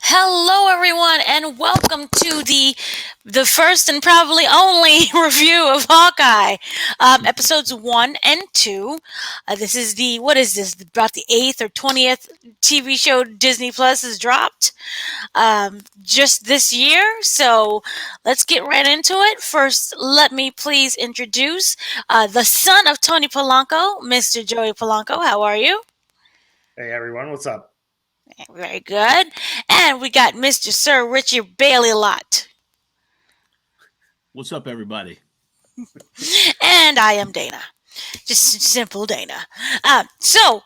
Hello, everyone, and welcome to the first and probably only review of Hawkeye, episodes 1 and 2. This is the what is this? About the 8th or 20th TV show Disney Plus has dropped just this year. So let's get right into it. First, let me please introduce the son of Tony Polanco, Mr. Joey Polanco. How are you? Hey everyone, what's up? Very good. And we got Mr. Sir Richard Bailey Lot. What's up, everybody? And I am Dana. Just simple Dana. So,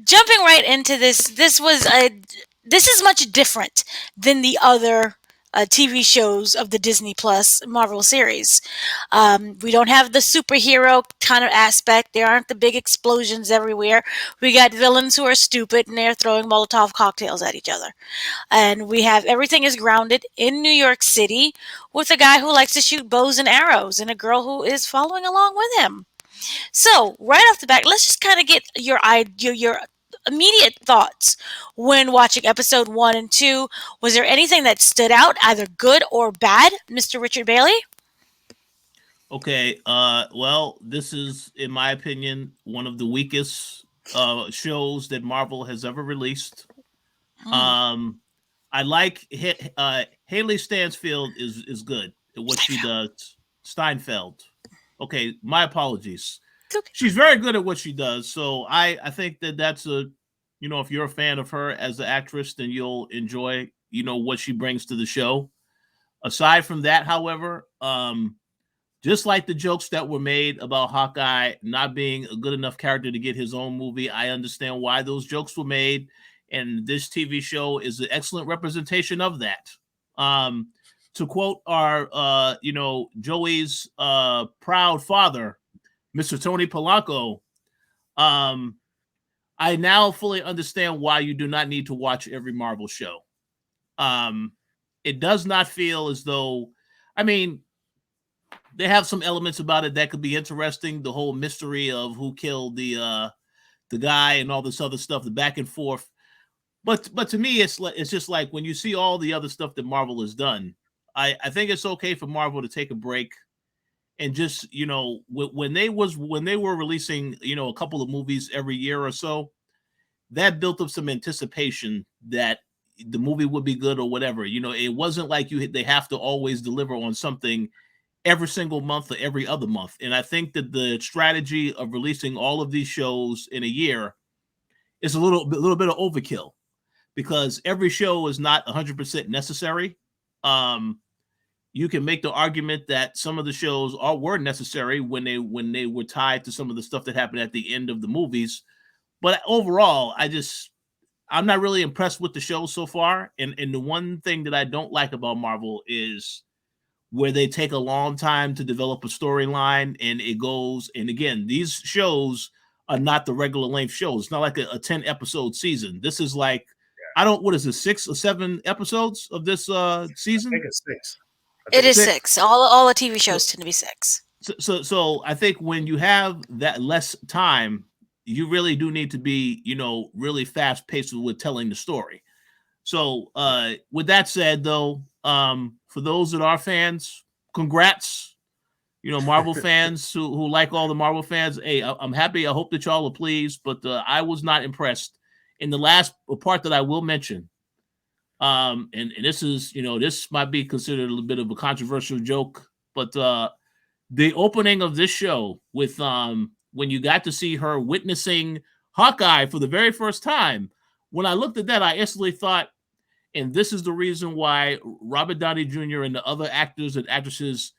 jumping right into this is much different than the other TV shows of the Disney Plus Marvel series. We don't have the superhero kind of aspect. There aren't the big explosions everywhere. We got villains who are stupid and they're throwing Molotov cocktails at each other. And we have everything is grounded in New York City with a guy who likes to shoot bows and arrows and a girl who is following along with him. So, right off the bat, let's just kind of get your immediate thoughts when watching episode 1 and 2. Was there anything that stood out, either good or bad, Mr. Richard Bailey? Okay, well, this is, in my opinion, one of the weakest shows that Marvel has ever released. Um, I like Haley Stansfield is good at what she does. Steinfeld. Okay, my apologies. Okay. She's very good at what she does. So I think that's if you're a fan of her as an actress, then you'll enjoy what she brings to the show. Aside from that, however, just like the jokes that were made about Hawkeye not being a good enough character to get his own movie, I understand why those jokes were made, and this TV show is an excellent representation of that. To quote our, Joey's proud father, Mr. Tony Polanco, I now fully understand why you do not need to watch every Marvel show. It does not feel as though, I mean, they have some elements about it that could be interesting. The whole mystery of who killed the guy and all this other stuff, the back and forth. But to me, it's just like when you see all the other stuff that Marvel has done. I think it's okay for Marvel to take a break and just when they were releasing a couple of movies every year or so, that built up some anticipation that the movie would be good or whatever. It wasn't like they have to always deliver on something every single month or every other month. And I think that the strategy of releasing all of these shows in a year is a little bit of overkill because every show is not 100% necessary. You can make the argument that some of the shows were necessary when they were tied to some of the stuff that happened at the end of the movies. But overall, I'm not really impressed with the show so far. And the one thing that I don't like about Marvel is where they take a long time to develop a storyline, and it goes. And again, these shows are not the regular length shows. It's not like a 10 episode season. This is like, what is it, 6 or 7 episodes of this season? I think it's 6. It is 6. All the TV shows tend to be 6. So I think when you have that less time, you really do need to be, really fast paced with telling the story. So with that said, though, for those that are fans, congrats. Marvel fans who like all the Marvel fans. Hey, I'm happy. I hope that y'all are pleased, but I was not impressed. In the last part that I will mention, and this is, this might be considered a little bit of a controversial joke, but the opening of this show with when you got to see her witnessing Hawkeye for the very first time, when I looked at that, I instantly thought, and this is the reason why Robert Downey Jr. and the other actors and actresses,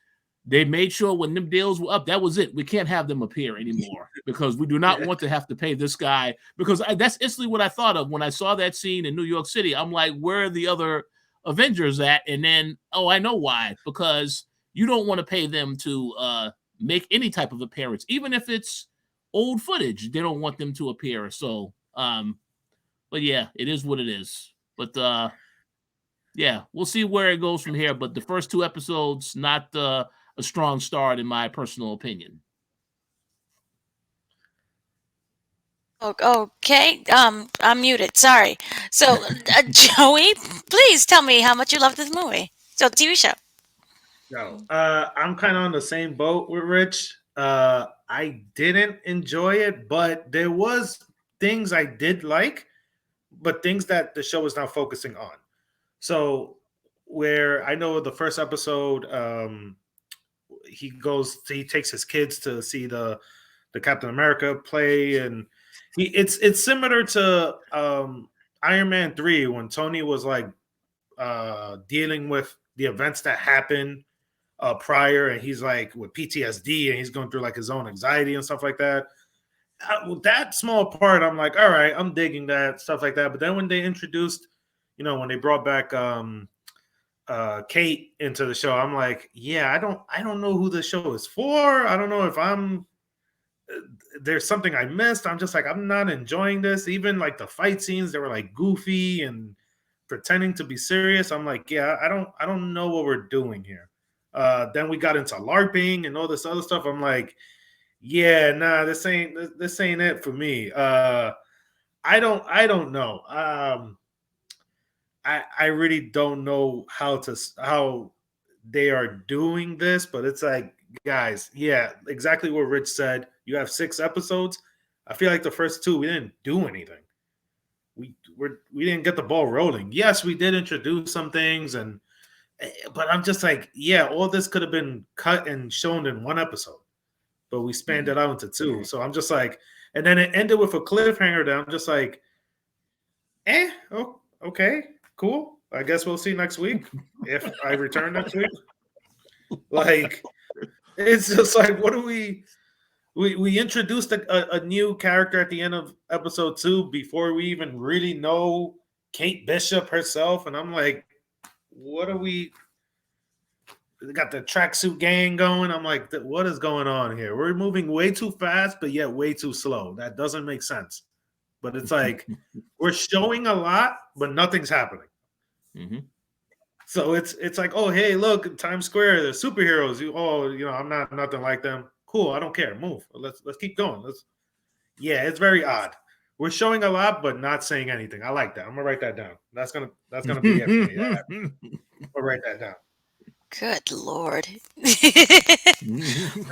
they made sure when them deals were up, that was it. We can't have them appear anymore because we do not want to have to pay this guy. Because that's instantly what I thought of when I saw that scene in New York City. I'm like, where are the other Avengers at? And then, I know why. Because you don't want to pay them to make any type of appearance, even if it's old footage. They don't want them to appear. So, but yeah, it is what it is. But yeah, we'll see where it goes from here. But the first 2 episodes, not a strong start in my personal opinion. Okay, I'm muted. Sorry. So, Joey, please tell me how much you love this movie. So, TV show. No, I'm kind of on the same boat with Rich. I didn't enjoy it, but there was things I did like, but things that the show is now focusing on. So, where I know the first episode, he takes his kids to see the Captain America play, and it's similar to Iron Man 3 when Tony was like dealing with the events that happened prior, and he's like with PTSD and he's going through like his own anxiety and stuff like that. With that small part, I'm like, all right, I'm digging that stuff like that. But then when they introduced, when they brought back Kate into the show, I'm like, yeah, I don't know who the show is for. I don't know if there's something I missed. I'm just like, I'm not enjoying this. Even like the fight scenes, they were like goofy and pretending to be serious. I'm like, yeah, I don't know what we're doing here. Then we got into LARPing and all this other stuff. I'm like, yeah, nah, this ain't it for me. I don't know. I really don't know how they are doing this, but it's like, guys, yeah, exactly what Rich said. You have 6 episodes. I feel like the first 2 we didn't do anything. We didn't get the ball rolling. Yes, we did introduce some things, but I'm just like, yeah, all this could have been cut and shown in 1 episode, but we spanned it out into 2. So I'm just like, and then it ended with a cliffhanger that I'm just like, oh, okay, cool. I guess we'll see next week if I return next week. Like, it's just like, what do we introduced a new character at the end of episode 2 before we even really know Kate Bishop herself, and I'm like, what are we? Got the tracksuit gang going. I'm like, what is going on here? We're moving way too fast, but yet way too slow. That doesn't make sense. But it's like we're showing a lot, but nothing's happening. Mm-hmm. So it's like, oh, hey, look, Times Square, the superheroes. I'm not nothing like them. Cool, I don't care. Move. Let's keep going. Yeah, it's very odd. We're showing a lot, but not saying anything. I like that. I'm gonna write that down. That's gonna be it for me. I'll write that down. Good Lord. How,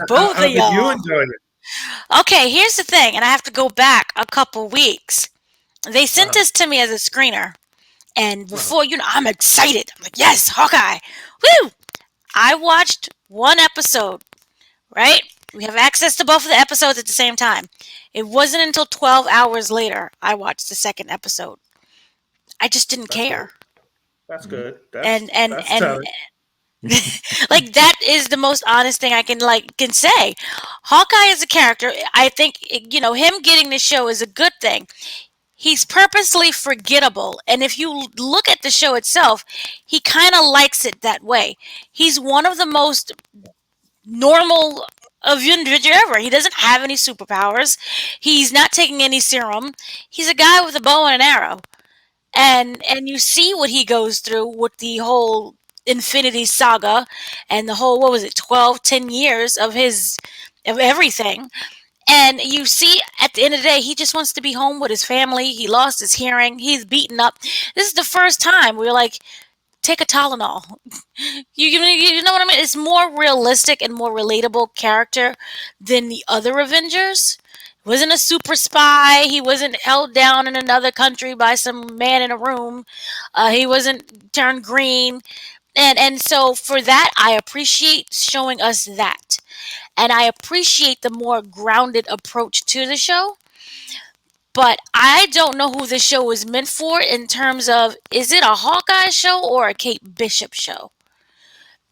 Both how of did you y'all. enjoy it? Okay, here's the thing, and I have to go back a couple weeks. They sent Uh-huh. this to me as a screener, and Uh-huh. before I'm excited. I'm like, yes, Hawkeye. Woo! I watched 1 episode, right? We have access to both of the episodes at the same time. It wasn't until 12 hours later I watched the second episode. I just didn't That's good. care. That's good. And That's telling. like that is the most honest thing I can say. Hawkeye is a character. I think him getting the show is a good thing. He's purposely forgettable, and if you look at the show itself, he kind of likes it that way. He's one of the most normal Avenger ever. He doesn't have any superpowers. He's not taking any serum. He's a guy with a bow and an arrow, and you see what he goes through with the whole Infinity Saga and the whole, what was it, 12, 10 years of everything. And you see, at the end of the day, he just wants to be home with his family. He lost his hearing. He's beaten up. This is the first time we're like, take a Tylenol. You know what I mean? It's more realistic and more relatable character than the other Avengers. He wasn't a super spy. He wasn't held down in another country by some man in a room. He wasn't turned green. And so for that, I appreciate showing us that. And I appreciate the more grounded approach to the show. But I don't know who the show is meant for in terms of, is it a Hawkeye show or a Kate Bishop show?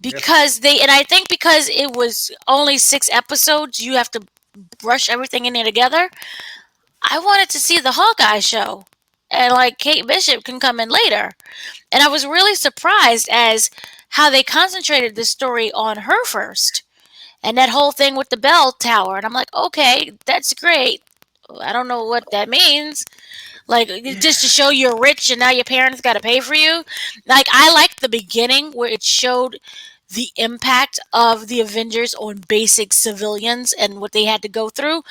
Yes. And I think because it was only 6 episodes, you have to brush everything in there together. I wanted to see the Hawkeye show. And like Kate Bishop can come in later. And I was really surprised as how they concentrated the story on her first. And that whole thing with the bell tower. And I'm like, okay, that's great. I don't know what that means. Like, just to show you're rich and now your parents got to pay for you. Like, I liked the beginning where it showed the impact of the Avengers on basic civilians and what they had to go through.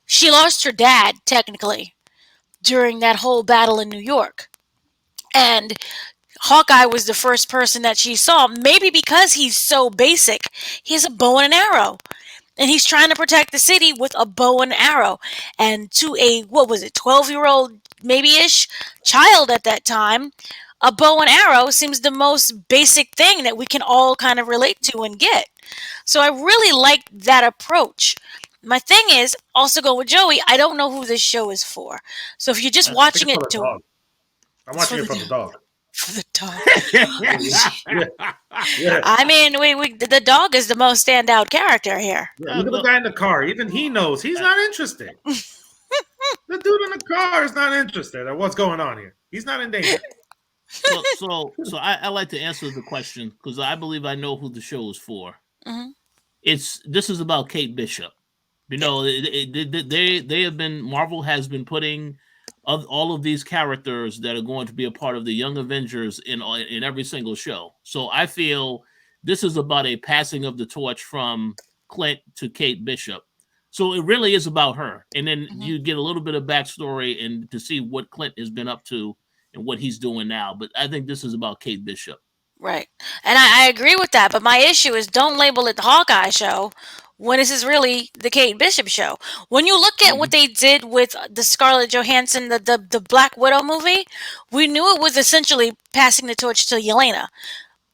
She lost her dad, technically. during that whole battle in New York. And Hawkeye was the first person that she saw, maybe because he's so basic. He has a bow and an arrow. And he's trying to protect the city with a bow and arrow. And to a, what was it, 12-year-old, maybe-ish child at that time, a bow and arrow seems the most basic thing that we can all kind of relate to and get. So I really like that approach. My thing is, also go with Joey, I don't know who this show is for. So if you're just watching it to... I'm watching it for the dog. For the dog. Yeah. I mean, the dog is the most standout character here. Yeah, even the guy in the car, even he knows he's not interested. The dude in the car is not interested in what's going on here. He's not in danger. So I like to answer the question because I believe I know who the show is for. Mm-hmm. This is about Kate Bishop. You know, they have been, Marvel has been putting all of these characters that are going to be a part of the Young Avengers in every single show. So I feel this is about a passing of the torch from Clint to Kate Bishop. So it really is about her. And then you get a little bit of backstory and to see what Clint has been up to and what he's doing now. But I think this is about Kate Bishop. Right. And I agree with that. But my issue is don't label it the Hawkeye show when this is really the Kate Bishop show. When you look at what they did with the Scarlett Johansson, the Black Widow movie, we knew it was essentially passing the torch to Yelena.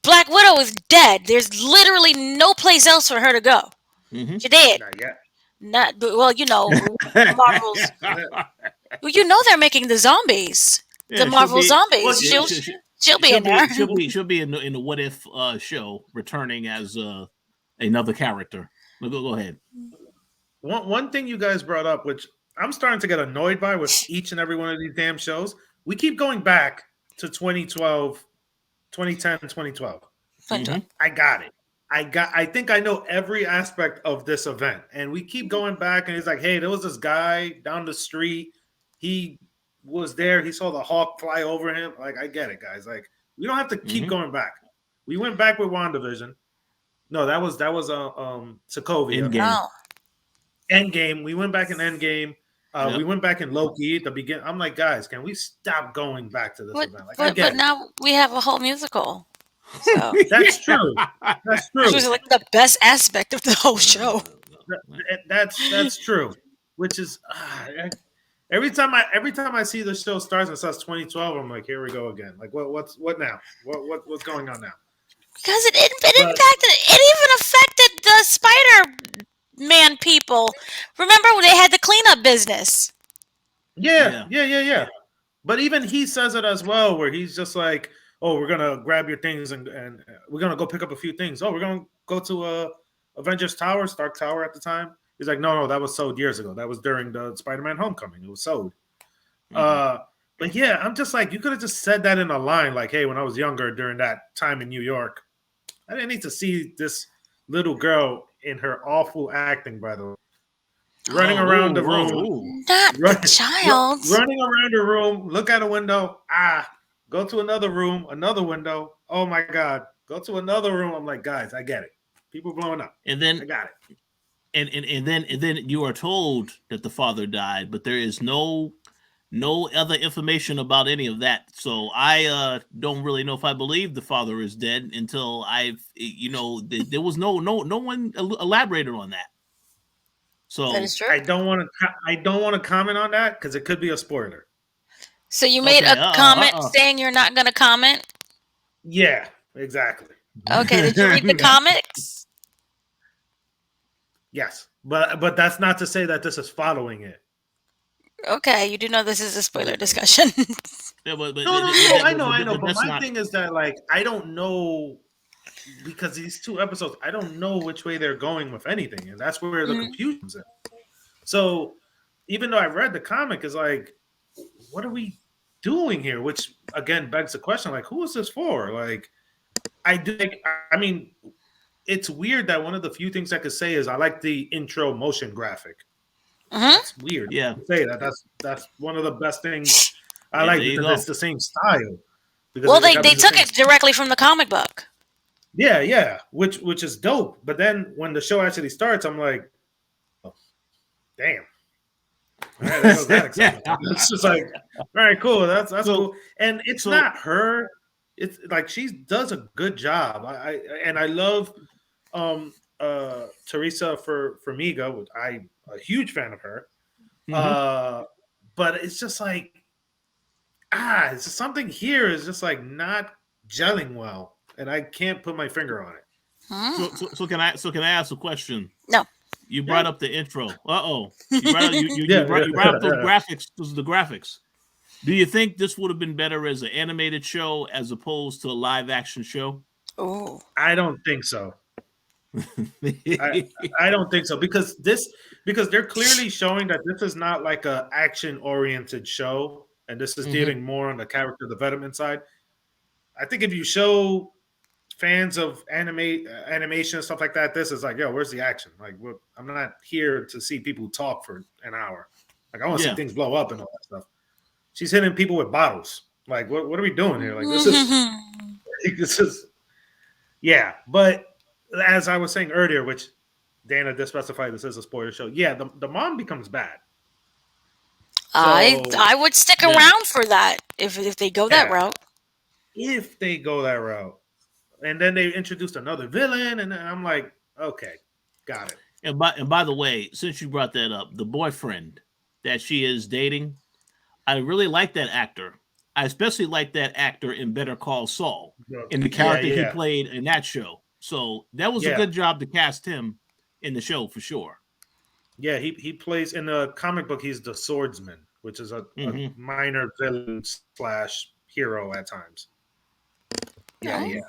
Black Widow is dead. There's literally no place else for her to go. Mm-hmm. She did. Not yet. Not well, you know, Marvel's. Well, you know they're making the zombies, the Marvel zombies. Well, She'll be in there. She'll be in the What If show, returning as another character. Go ahead. One thing you guys brought up, which I'm starting to get annoyed by with each and every one of these damn shows, we keep going back to 2012, 2010, 2012. Mm-hmm. I got it. I think I know every aspect of this event. And we keep going back and he's like, hey, there was this guy down the street. He was there. He saw the hawk fly over him. Like, I get it, guys. Like, we don't have to keep going back. We went back with WandaVision. No, that was Sokovia. Endgame. We went back in Endgame. We went back in Loki at the beginning. I'm like, guys, can we stop going back to this event? Like, but now we have a whole musical. So. That's true. That's true. Which was like the best aspect of the whole show. That's true. Which is every time I see the show starts and it starts 2012, I'm like, here we go again. Like, what now? What's going on now? Because it even affected the Spider-Man people. Remember when they had the cleanup business? Yeah. But even he says it as well, where he's just like, oh, we're gonna grab your things and we're gonna go pick up a few things. Oh, we're gonna go to Avengers Tower, Stark Tower at the time. He's like, no, that was sold years ago. That was during the Spider-Man Homecoming. It was sold. But yeah, I'm just like, you could have just said that in a line, like, hey, when I was younger during that time in New York, I didn't need to see this little girl in her awful acting, by the way. Running around the room. Not the child. Running around the room, look out a window. Go to another room, another window. Oh my God. Go to another room. I'm like, guys, I get it. People blowing up. And then I got it. And then you are told that the father died, but there is no other information about any of that. So I don't really know if I believe the father is dead until there was no one elaborated on that. So that is true. I don't want to comment on that because it could be a spoiler. So you made a comment saying you're not going to comment? Yeah, exactly. Okay, did you read the comics? Yes, but that's not to say that this is following it. Okay, you do know this is a spoiler discussion. No, I know. But my thing is that, like, I don't know, because these 2 episodes, I don't know which way they're going with anything, and that's where the confusion's in. So even though I read the comic, is like, what are we doing here? Which again begs the question, like, who is this for? Like, I mean, it's weird that one of the few things I could say is I like the intro motion graphic. That's weird. Yeah, to say that. That's one of the best things I like because it's the same style. Well, they took it directly from the comic book. Yeah, which is dope. But then when the show actually starts, I'm like, oh, damn. All right, there goes that excitement. It's just like, all right, cool. That's So- cool. And it's so- not her. It's like she does a good job. I love Teresa for Formiga. Which I'm a huge fan of her. Mhm. But it's just like it's just something here is just like not gelling well, and I can't put my finger on it. So can I ask a question? No. You brought up the intro. You brought up Yeah. you brought up those graphics. Those are the graphics. Do you think this would have been better as an animated show as opposed to a live action show? Oh. I don't think so. I don't think so because they're clearly showing that this is not like a action oriented show, and this is dealing more on the character development side. I think if you show fans of animation and stuff like that, this is like, yo, where's the action? Like, I'm not here to see people talk for an hour. Like, I want to see things blow up and all that stuff. She's hitting people with bottles. Like, what are we doing here? Like, this is, yeah. But as I was saying earlier, which Dana did specify this is a spoiler show. Yeah, the mom becomes bad. I would stick around for that if they go that route. If they go that route. And then they introduced another villain, and I'm like, okay, got it. And by the way, since you brought that up, the boyfriend that she is dating, I really like that actor. I especially like that actor in Better Call Saul, in the character he played in that show. So that was a good job to cast him in the show for sure. Yeah, he plays in the comic book. He's the swordsman, which is a minor villain / hero at times. Yeah.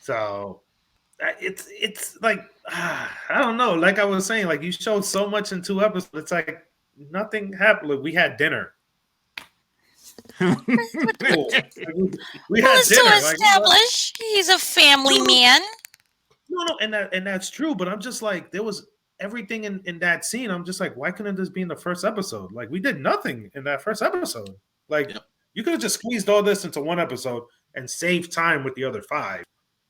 So it's like I don't know. Like I was saying, like you showed so much in 2 episodes. It's like nothing happened. Like, we had dinner. We had Well, it's dinner. to establish he's a family man. No, and that's true. But I'm just like, there was everything in that scene. I'm just like, why couldn't this be in the first episode? Like, we did nothing in that first episode. Like, you could have just squeezed all this into 1 episode and saved time with the other 5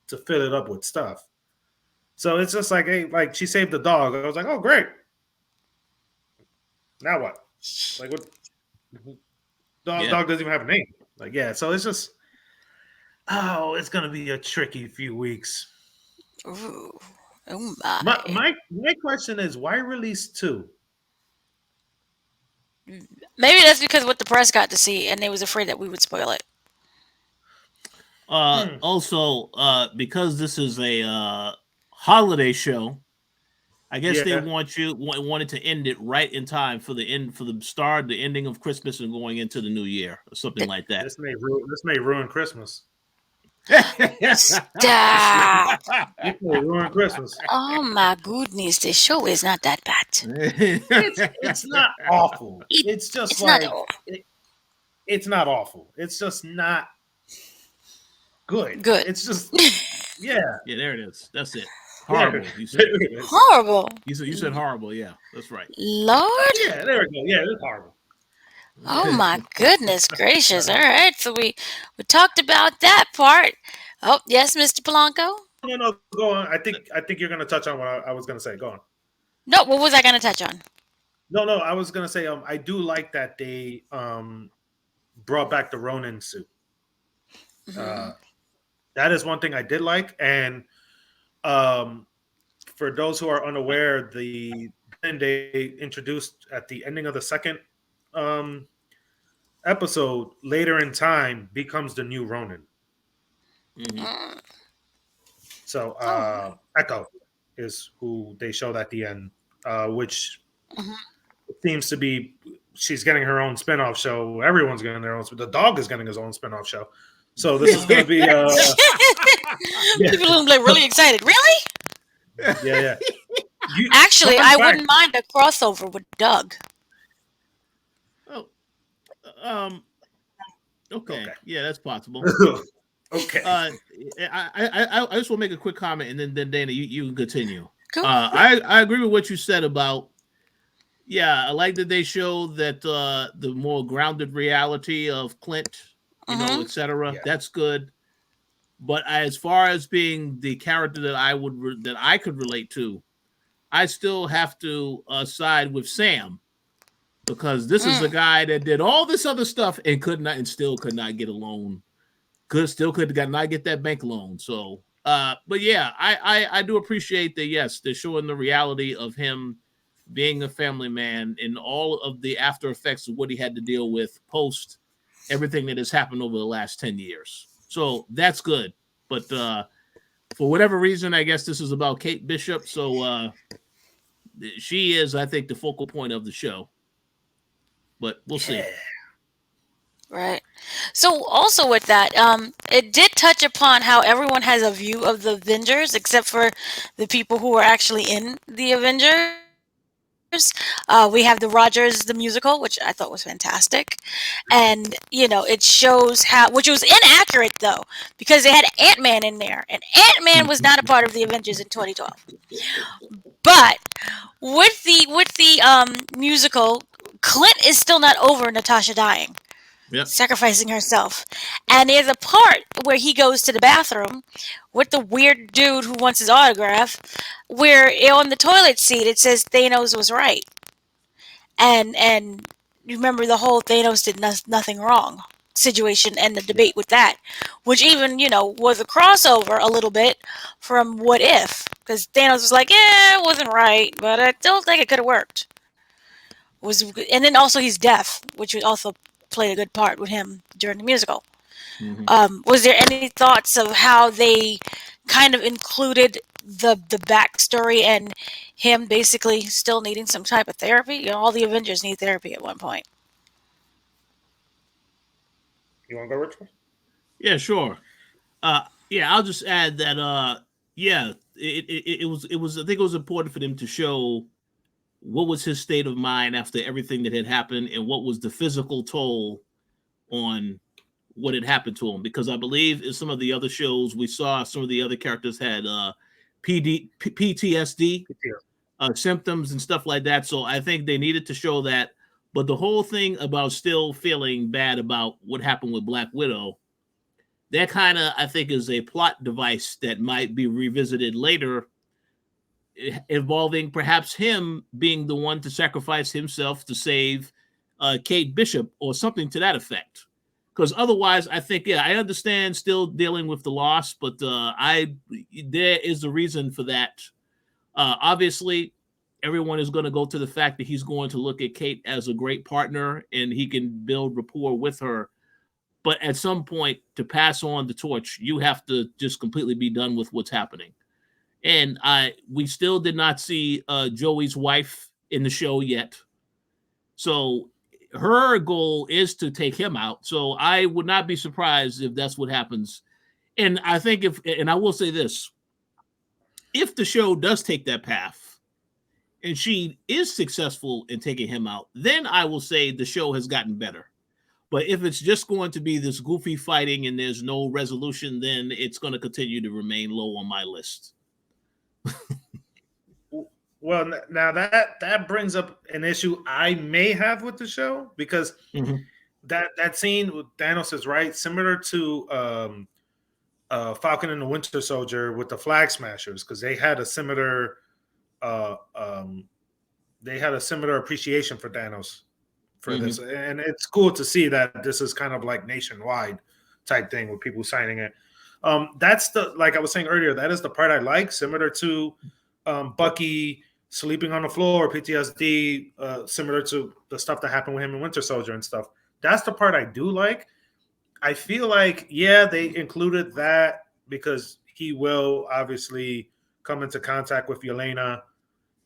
to fill it up with stuff. So it's just like, hey, like she saved the dog. I was like, oh, great. Now what? Like, what? Dog doesn't even have a name. Like, yeah. So it's just, it's gonna be a tricky few weeks. Ooh. Oh my. My question is, why release 2? Maybe that's because what the press got to see, and they was afraid that we would spoil it. Also, because this is a holiday show, I guess they wanted to end it right in time for the ending of Christmas and going into the new year or something like that. This may ruin Christmas. Stop! It may ruin Christmas. Oh my goodness, the show is not that bad. It's not awful. It's just it's like not awful. It's not awful. It's just not good. It's just yeah. Yeah, there it is. That's it. Horrible. You said horrible. You said horrible. Yeah, that's right. Lord. Yeah, there we go. Yeah, it's horrible. Oh my goodness gracious! All right, so we talked about that part. Oh yes, Mr. Polanco. No, go on. I think you're gonna touch on what I was gonna say. Go on. No, what was I gonna touch on? No, I was gonna say I do like that they brought back the Ronin suit. That is one thing I did like, and for those who are unaware, they introduced at the ending of the second episode later in time becomes the new Ronin. So Echo is who they showed at the end, which seems to be she's getting her own spinoff show. Everyone's getting their own. The dog is getting his own spinoff show. So this is going to be. People are like really excited. Really? Yeah. Actually, I wouldn't mind a crossover with Doug. Okay. Yeah, that's possible. Okay. I just want to make a quick comment, and then Dana, you can continue. Cool. I agree with what you said about. Yeah, I like that they show that the more grounded reality of Clint, etc. Yeah. That's good. But as far as being the character that I could relate to, I still have to side with Sam because this is a guy that did all this other stuff and still could not get a loan. Could not get that bank loan. So, but yeah, I do appreciate that. Yes, they're showing the reality of him being a family man and all of the after effects of what he had to deal with post everything that has happened over the last 10 years. So that's good. But for whatever reason, I guess this is about Kate Bishop. So she is, I think, the focal point of the show. But we'll see. Right. So also with that, it did touch upon how everyone has a view of the Avengers, except for the people who are actually in the Avengers. We have the Rogers the musical, which I thought was fantastic, and it shows how, which was inaccurate though, because they had Ant-Man in there, and Ant-Man was not a part of the Avengers in 2012. But with the musical, Clint is still not over Natasha dying. Yep. Sacrificing herself. And there's a part where he goes to the bathroom with the weird dude who wants his autograph, where on the toilet seat it says Thanos was right. And you remember the whole Thanos did nothing wrong situation and the debate with that, which even, was a crossover a little bit from What If, because Thanos was like, yeah, it wasn't right, but I still think it could have worked. And then also he's deaf, which also played a good part with him during the musical. Mm-hmm. Was there any thoughts of how they kind of included the backstory and him basically still needing some type of therapy? All the Avengers need therapy at one point. You want to go, Rich? Yeah, sure. Yeah, I'll just add that. Yeah, it was. I think it was important for them to show what was his state of mind after everything that had happened, and what was the physical toll on what had happened to him. Because I believe in some of the other shows we saw, some of the other characters had PTSD symptoms and stuff like that. So I think they needed to show that. But the whole thing about still feeling bad about what happened with Black Widow, that kind of, I think, is a plot device that might be revisited later, involving perhaps him being the one to sacrifice himself to save Kate Bishop or something to that effect. Because otherwise, I think, yeah, I understand still dealing with the loss, but there is a reason for that. Obviously, everyone is going to go to the fact that he's going to look at Kate as a great partner and he can build rapport with her. But at some point, to pass on the torch, you have to just completely be done with what's happening. And we still did not see Joey's wife in the show yet. So her goal is to take him out. So I would not be surprised if that's what happens. And I think and I will say this, if the show does take that path and she is successful in taking him out, then I will say the show has gotten better. But if it's just going to be this goofy fighting and there's no resolution, then it's going to continue to remain low on my list. Well, now that brings up an issue I may have with the show, because that scene with Thanos is right, similar to Falcon and the Winter Soldier with the Flag Smashers, because they had a similar appreciation for Thanos for this, and it's cool to see that this is kind of like nationwide type thing with people signing it. That's like I was saying earlier, that is the part I like, similar to Bucky sleeping on the floor, PTSD, similar to the stuff that happened with him in Winter Soldier and stuff. That's the part I do like. I feel like, yeah, they included that because he will obviously come into contact with Yelena,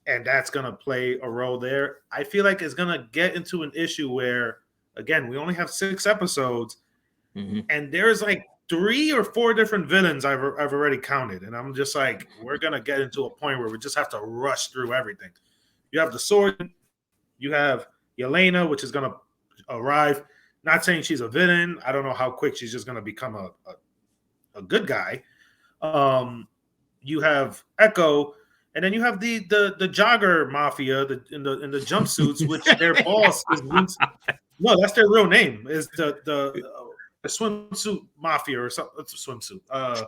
and that's going to play a role there. I feel like it's going to get into an issue where, again, we only have 6 episodes, and there's like 3 or 4 different villains I've already counted. And I'm just like, we're going to get into a point where we just have to rush through everything. You have the Sword, you have Yelena, which is going to arrive. Not saying she's a villain. I don't know how quick she's just going to become a good guy. You have Echo, and then you have the jogger mafia in the jumpsuits, which their boss is. No, that's their real name. Is the swimsuit mafia or something? It's a swimsuit.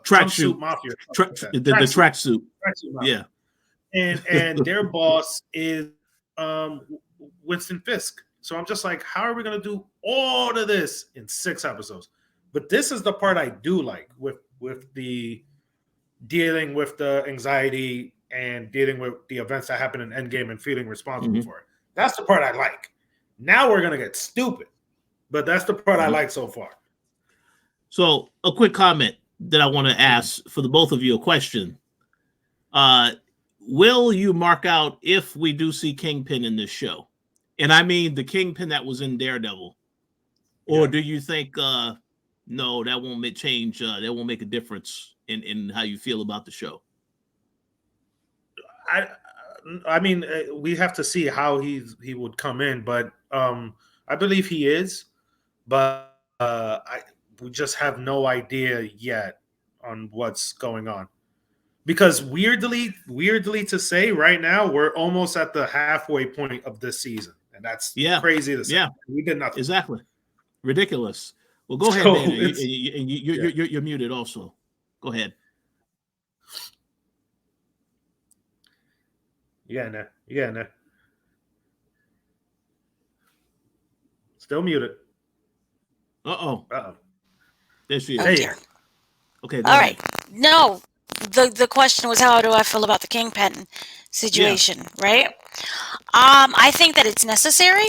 Tracksuit mafia. The tracksuit. Yeah. And their boss is Winston Fisk. So I'm just like, how are we gonna do all of this in 6 episodes? But this is the part I do like with the dealing with the anxiety and dealing with the events that happen in Endgame and feeling responsible for it. That's the part I like. Now we're gonna get stupid, but that's the part I like so far. So a quick comment that I want to ask for the both of you a question. Will you mark out if we do see Kingpin in this show? And I mean the Kingpin that was in Daredevil. Or do you think no, that won't make change, that won't make a difference in how you feel about the show? I mean, we have to see how he would come in, but I believe he is, but we just have no idea yet on what's going on. Because weirdly to say right now, we're almost at the halfway point of this season, and that's crazy to say. Yeah, we did nothing. Exactly, ridiculous. Well, go ahead, So Dana. You're muted. Also, go ahead. You getting there. Still muted. Uh-oh. There she is. Oh, dear. Okay. All right. No, the question was, how do I feel about the Kingpin situation, right? I think that it's necessary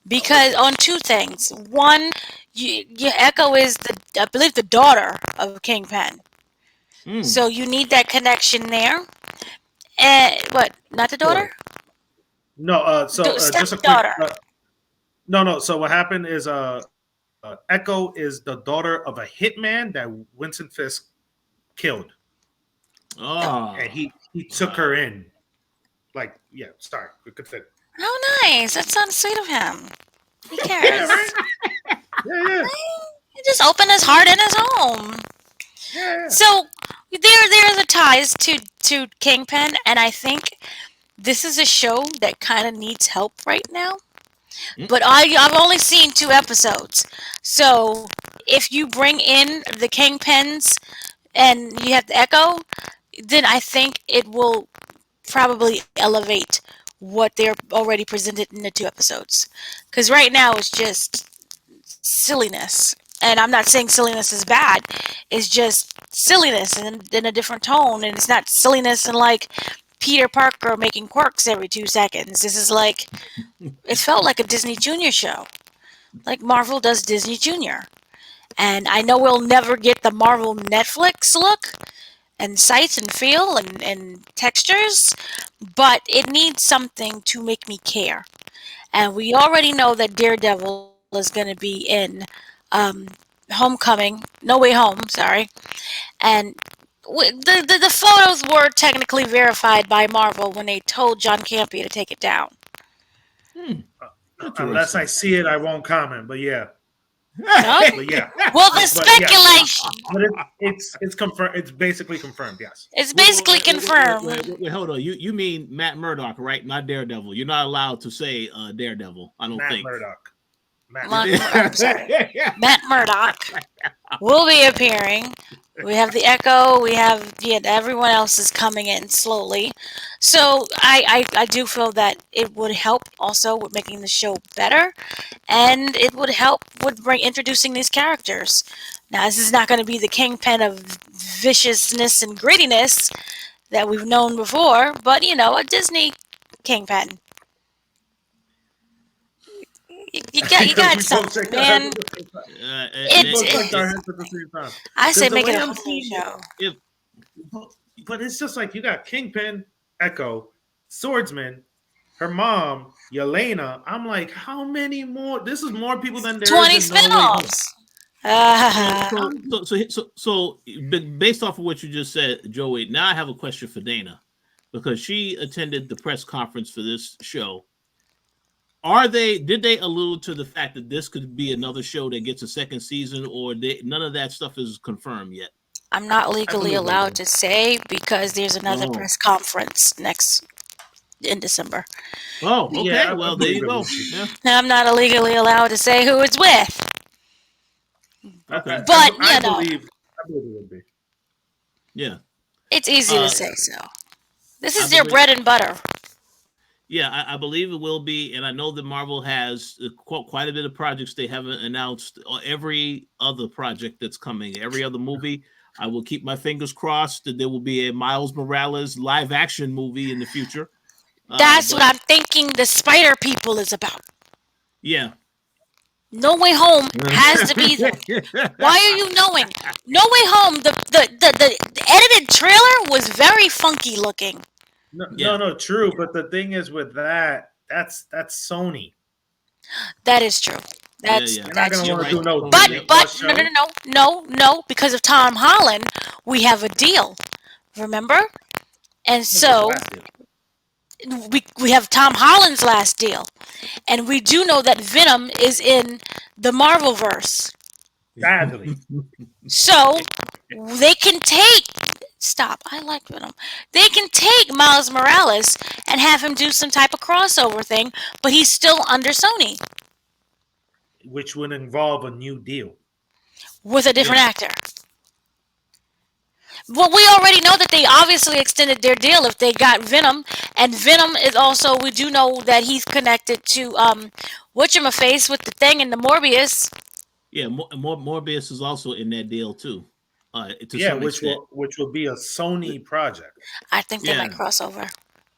because on two things. One, Echo is I believe the daughter of Kingpin. So you need that connection there. And what? Not the daughter? No. So just a quick. No. So what happened is Echo is the daughter of a hitman that Winston Fisk killed. Oh. And he took her in. Like, yeah, sorry. Good thing. Oh, nice. That sounds sweet of him. He cares. Yeah, right? Yeah. He just opened his heart and his home. Yeah. So there are the ties to Kingpin, and I think this is a show that kind of needs help right now. But I've only seen 2 episodes. So if you bring in the Kingpins and you have the Echo, then I think it will probably elevate what they're already presented in the 2 episodes. Because right now it's just silliness. And I'm not saying silliness is bad. It's just silliness in a different tone. And it's not silliness in like Peter Parker making quirks every 2 seconds. This is like, it felt like a Disney Junior show. Like Marvel does Disney Junior. And I know we'll never get the Marvel Netflix look and sight and feel and textures, but it needs something to make me care. And we already know that Daredevil is going to be in Homecoming, No Way Home, sorry. And the photos were technically verified by Marvel when they told John Campea to take it down. Unless I see it, I won't comment. But yeah. No? But yeah. Well, the speculation. But it's confirmed. It's basically confirmed. Yes. It's basically confirmed. Wait, hold on. You mean Matt Murdock, right? Not Daredevil. You're not allowed to say Daredevil. I don't think. Matt Matt Murdock will be appearing. We have the Echo. We have everyone else is coming in slowly. So I do feel that it would help also with making the show better, and it would help with introducing these characters. Now this is not going to be the Kingpin of viciousness and grittiness that we've known before, but a Disney Kingpin. You got something, man. I say make it a whole show. But it's just like you got Kingpin, Echo, Swordsman, her mom, Yelena. I'm like, how many more? This is more people than there 20 is in No Way Home. So based off of what you just said, Joey, now I have a question for Dana, because she attended the press conference for this show. Did they allude to the fact that this could be another show that gets a second season, or none of that stuff is confirmed yet? I'm not legally allowed to say because there's another press conference in December. Oh, okay. Yeah, well, there you go. Yeah. I'm not legally allowed to say who it's with. Okay. But I believe it would be. Yeah. It's easy to say so. This is their bread and butter. Yeah, I believe it will be, and I know that Marvel has quite a bit of projects they haven't announced. Every other project that's coming, every other movie, I will keep my fingers crossed that there will be a Miles Morales live action movie in the future. That's what But I'm thinking the Spider People is about. yeah, No Way Home has to be there. Why are you knowing? No Way Home, the edited trailer was very funky looking. No, no, yeah, no, true. But the thing is with that, that's Sony. That is true. yeah, That's yeah. They're not that's gonna You're true. want to right. do no Tony, But Disney yep. but Plus no no show. no no because of Tom Holland, we have a deal. Remember? And When's his so last deal? we have Tom Holland's last deal, and we do know that Venom is in the Marvel verse. Sadly, So they can take stop. I like Venom. They can take Miles Morales and have him do some type of crossover thing, but he's still under Sony which would involve a new deal. with a different Yeah, actor. Well, we already know that they obviously extended their deal if they got Venom, and Venom is also we do know that he's connected to whatchamaface with the thing and the Morbius. yeah. Morbius is also in that deal too, to Yeah, some extent. which will be a Sony project. I think they might Yeah, cross over.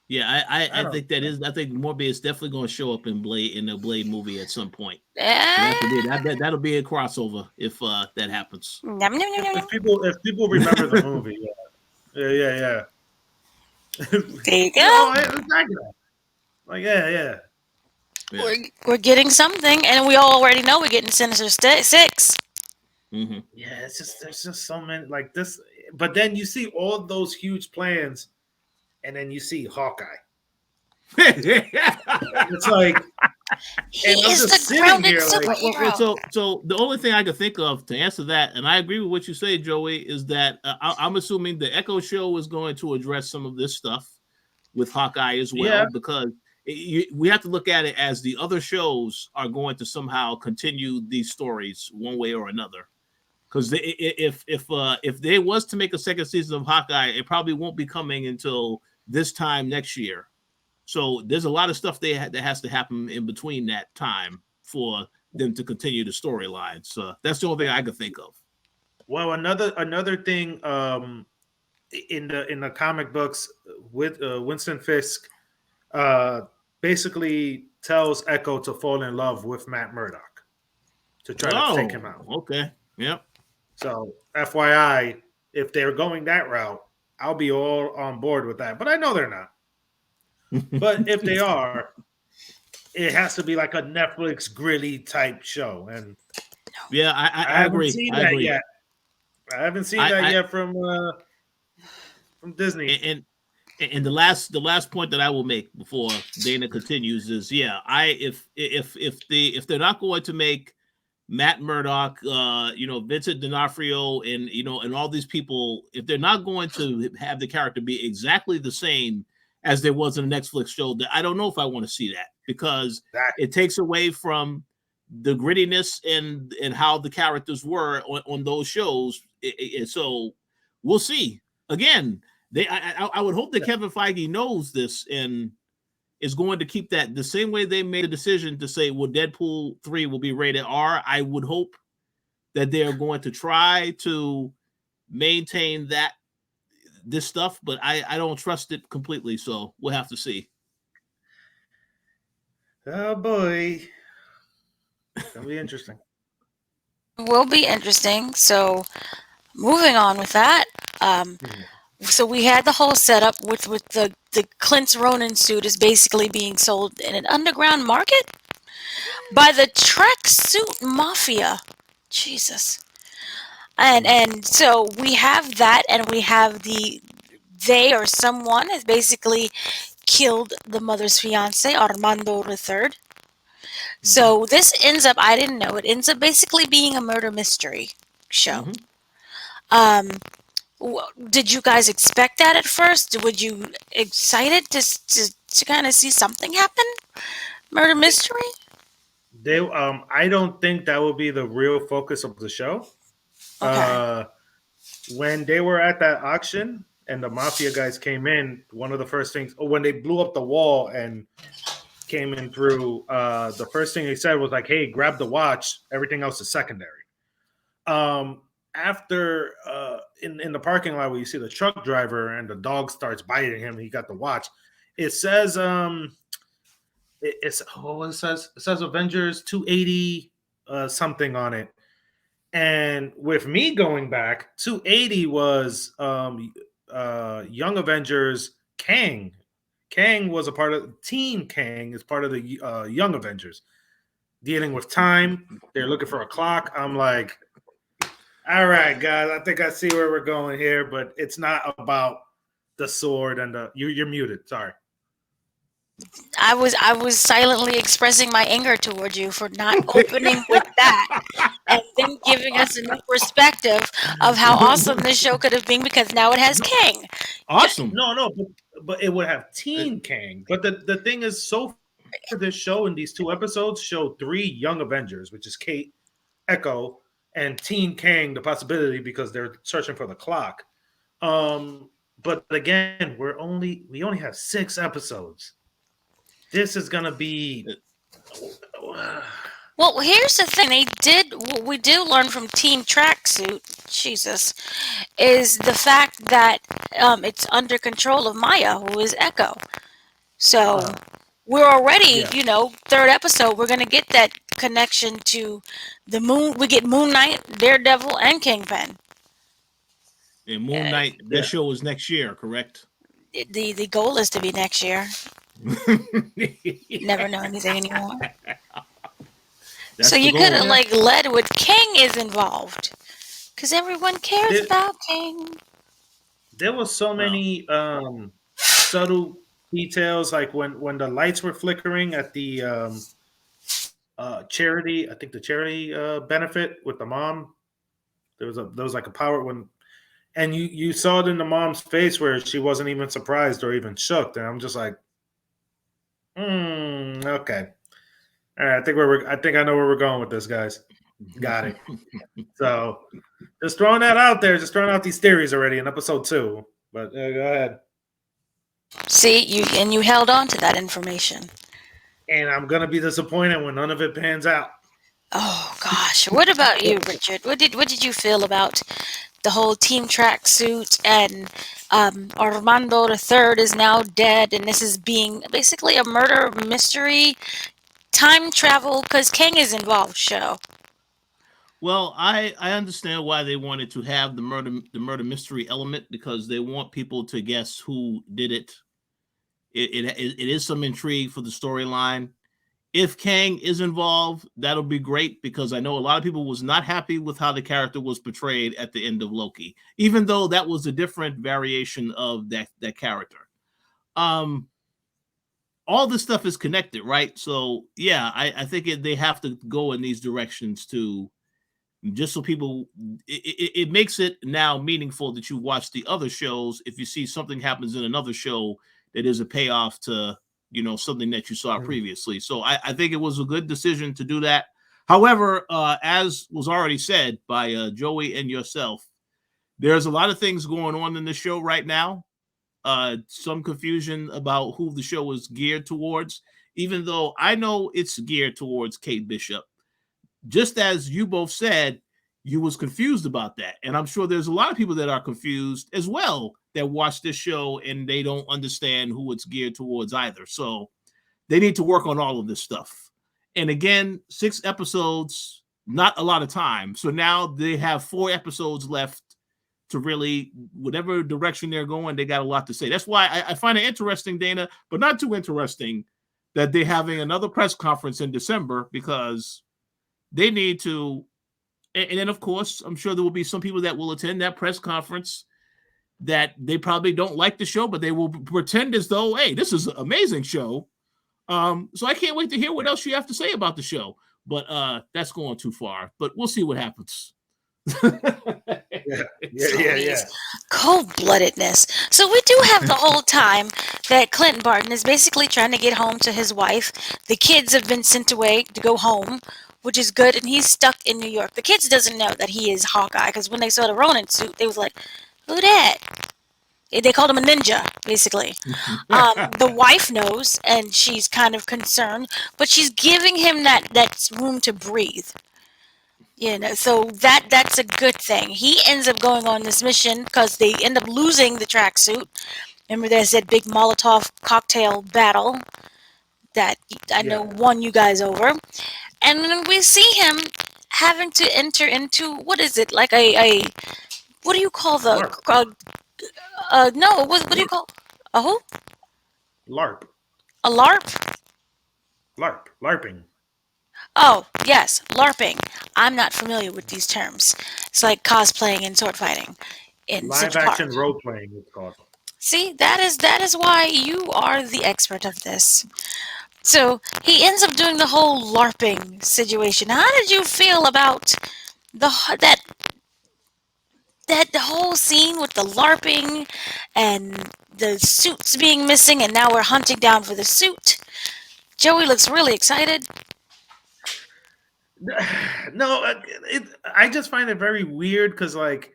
yeah. I I don't. think that is. I think Morbius definitely going to show up in the Blade movie at some point. So that could Eh, be that'll be a crossover if that happens. Yum, yum, yum, yum, yum. If people remember the movie, yeah. There you Oh, go. exactly. Like, yeah. Yeah. We're getting something, and we already know we're getting Sinister Six. Hmm. Yeah, it's just there's just so many like this. But then you see all those huge plans, and then you see Hawkeye. It's like, He and I'm is just the sitting grounded here like, superhero. So the only thing I could think of to answer that, and I agree with what you say, Joey, is that I'm assuming the Echo Show is going to address some of this stuff with Hawkeye as yeah, well, because we have to look at it as the other shows are going to somehow continue these stories one way or another. Because if they was to make a second season of Hawkeye, it probably won't be coming until this time next year. So there's a lot of stuff that has to happen in between that time for them to continue the storyline. So that's the only thing I could think of. well, another thing, in the comic books with Winston Fisk, uh, basically tells Echo to fall in love with Matt Murdock to try to take Oh, him out. okay. Yep. So, FYI, if they're going that route, I'll be all on board with that. But I know they're not. But if they are, it has to be like a Netflix gritty type show, and Yeah, I I haven't agree. seen I that agree. yet. I haven't seen that I yet from Disney. and the last point that I will make before Dana continues is yeah, I if they're not going to make Matt Murdock, Vincent D'Onofrio, and and all these people, if they're not going to have the character be exactly the same as there was in the Netflix show, that I don't know if I want to see that because That it takes away from the grittiness and how the characters were on those shows. So we'll see. Again, I would hope that Kevin Feige knows this and is going to keep that the same way they made a decision to say, well, Deadpool 3 will be rated R. I would hope that they're going to try to maintain this stuff, but I don't trust it completely. So we'll have to see. oh boy, it's gonna be interesting. Will be interesting. So moving on with that. Um, Mhm. so we had the whole setup with the Clint's Ronin suit is basically being sold in an underground market by the tracksuit mafia. Jesus. And so we have that, and we have they or someone has basically killed the mother's fiance, Armando III. Mm-hmm. So this ends up, I didn't know, it ends up basically being a murder mystery show. Mm-hmm. Um, did you guys expect that at first? Would you excited to kind of see something happen? Murder mystery? I don't think that will be the real focus of the show. Okay. Uh, when they were at that auction, and the mafia guys came in, one of the first things when they blew up the wall and came in through, the first thing they said was like, "Hey, grab the watch. Everything else is secondary." After in the parking lot where you see the truck driver and the dog starts biting him, he got the watch. It says it says Avengers 280 something on it. And with me going back, 280 was Young Avengers Kang. Kang was a part of Team Kang is part of the Young Avengers dealing with time. They're looking for a clock. I'm like, all right, guys, I think I see where we're going here, but it's not about the sword and the you're muted. Sorry. I was silently expressing my anger towards you for not opening with that and then giving us a new perspective of how awesome this show could have been because now it has King. Awesome. No, but it would have Teen Kang. But the thing is, so far this show in these 2 episodes show 3 Young Avengers, which is Kate, Echo, and Teen Kang, the possibility because they're searching for the clock. But again, we only have 6 episodes. This is gonna be. Well, here's the thing. What we do learn from Team Tracksuit, Jesus, is the fact that it's under control of Maya, who is Echo. So we're already, Yeah. third episode, we're going to get that connection to the moon. We get Moon Knight, Daredevil, and Kingpin. And Moon Knight, that show is next year, correct? The goal is to be next year. Never know anything anymore. That's so the you goal, could have yeah. led with King is involved. Because everyone cares about King. There was so many subtle details, like when the lights were flickering at the charity. I think the charity benefit with the mom. There was like a power when, and you saw it in the mom's face where she wasn't even surprised or even shocked, and I'm just like, okay, all right. I think I know where we're going with this, guys. Got it. So just throwing that out there, just throwing out these theories already in episode 2. But go ahead. See, you held on to that information. And I'm gonna be disappointed when none of it pans out. Oh gosh, what about you, Richard? What did you feel about the whole Team Tracksuit and Armando the Third is now dead, and this is being basically a murder mystery, time travel because King is involved show. Well, I understand why they wanted to have the murder mystery element because they want people to guess who did it. It is some intrigue for the storyline. If Kang is involved, that'll be great because I know a lot of people was not happy with how the character was portrayed at the end of Loki, even though that was a different variation of that character. All this stuff is connected, right? So yeah, I think they have to go in these directions to just so people it makes it now meaningful that you watch the other shows if you see something happens in another show that is a payoff to something that you saw previously. So I think it was a good decision to do that. However, as was already said by Joey and yourself, there's a lot of things going on in the show right now. Some confusion about who the show is geared towards, even though I know it's geared towards Kate Bishop. Just as you both said, you was confused about that. And I'm sure there's a lot of people that are confused as well that watch this show and they don't understand who it's geared towards either. So they need to work on all of this stuff. And again, 6 episodes, not a lot of time. So now they have 4 episodes left to really, whatever direction they're going, they got a lot to say. That's why I find it interesting, Dana, but not too interesting that they're having another press conference in December because they need to, and then of course, I'm sure there will be some people that will attend that press conference that they probably don't like the show, but they will pretend as though, hey, this is an amazing show. So I can't wait to hear what else you have to say about the show. But that's going too far. But we'll see what happens. Yeah. Cold-bloodedness. So we do have the whole time that Clint Barton is basically trying to get home to his wife. The kids have been sent away to go home, which is good, and he's stuck in New York. The kids doesn't know that he is Hawkeye because when they saw the Ronin suit, they was like, "Who that?" They called him a ninja, basically. The wife knows, and she's kind of concerned, but she's giving him that room to breathe. So that's a good thing. He ends up going on this mission because they end up losing the tracksuit. Remember, there's that big Molotov cocktail battle that I know Yeah. won you guys over, and then we see him having to enter into what is it like a what do you call the LARP. no what do you call a who LARP. a LARP? LARP. LARPing. Oh yes, LARPing. I'm not familiar with these terms. It's like cosplaying and sword fighting in Live Central Park. action role playing, it's called. See, that is why you are the expert of this. So he ends up doing the whole LARPing situation. How did you feel about the that whole scene with the LARPing and the suits being missing, and now we're hunting down for the suit? Joey looks really excited. No, I just find it very weird because like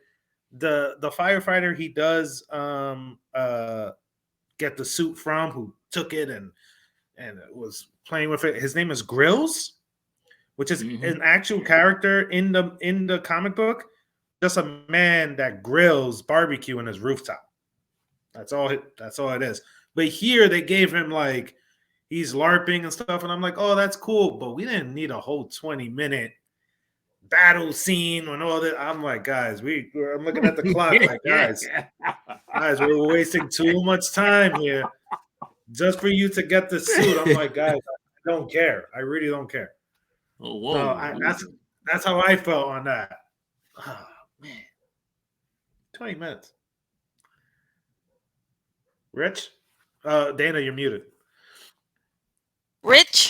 the firefighter he does get the suit from who took it and was playing with it. His name is Grills, which is Mhm. an actual character in the comic book. Just a man that grills barbecue in his rooftop. That's all. That's all it is. But here they gave him like he's LARPing and stuff, and I'm like, oh, that's cool. But we didn't need a whole 20-minute battle scene and all that. I'm like, guys, I'm looking at the clock, like, guys, we're wasting too much time here just for you to get the suit. I'm like, guys, I don't care. I really don't care. Oh, So whoa. that's how I felt on that. Oh man, 20 minutes. Rich, Dana, you're muted. Rich?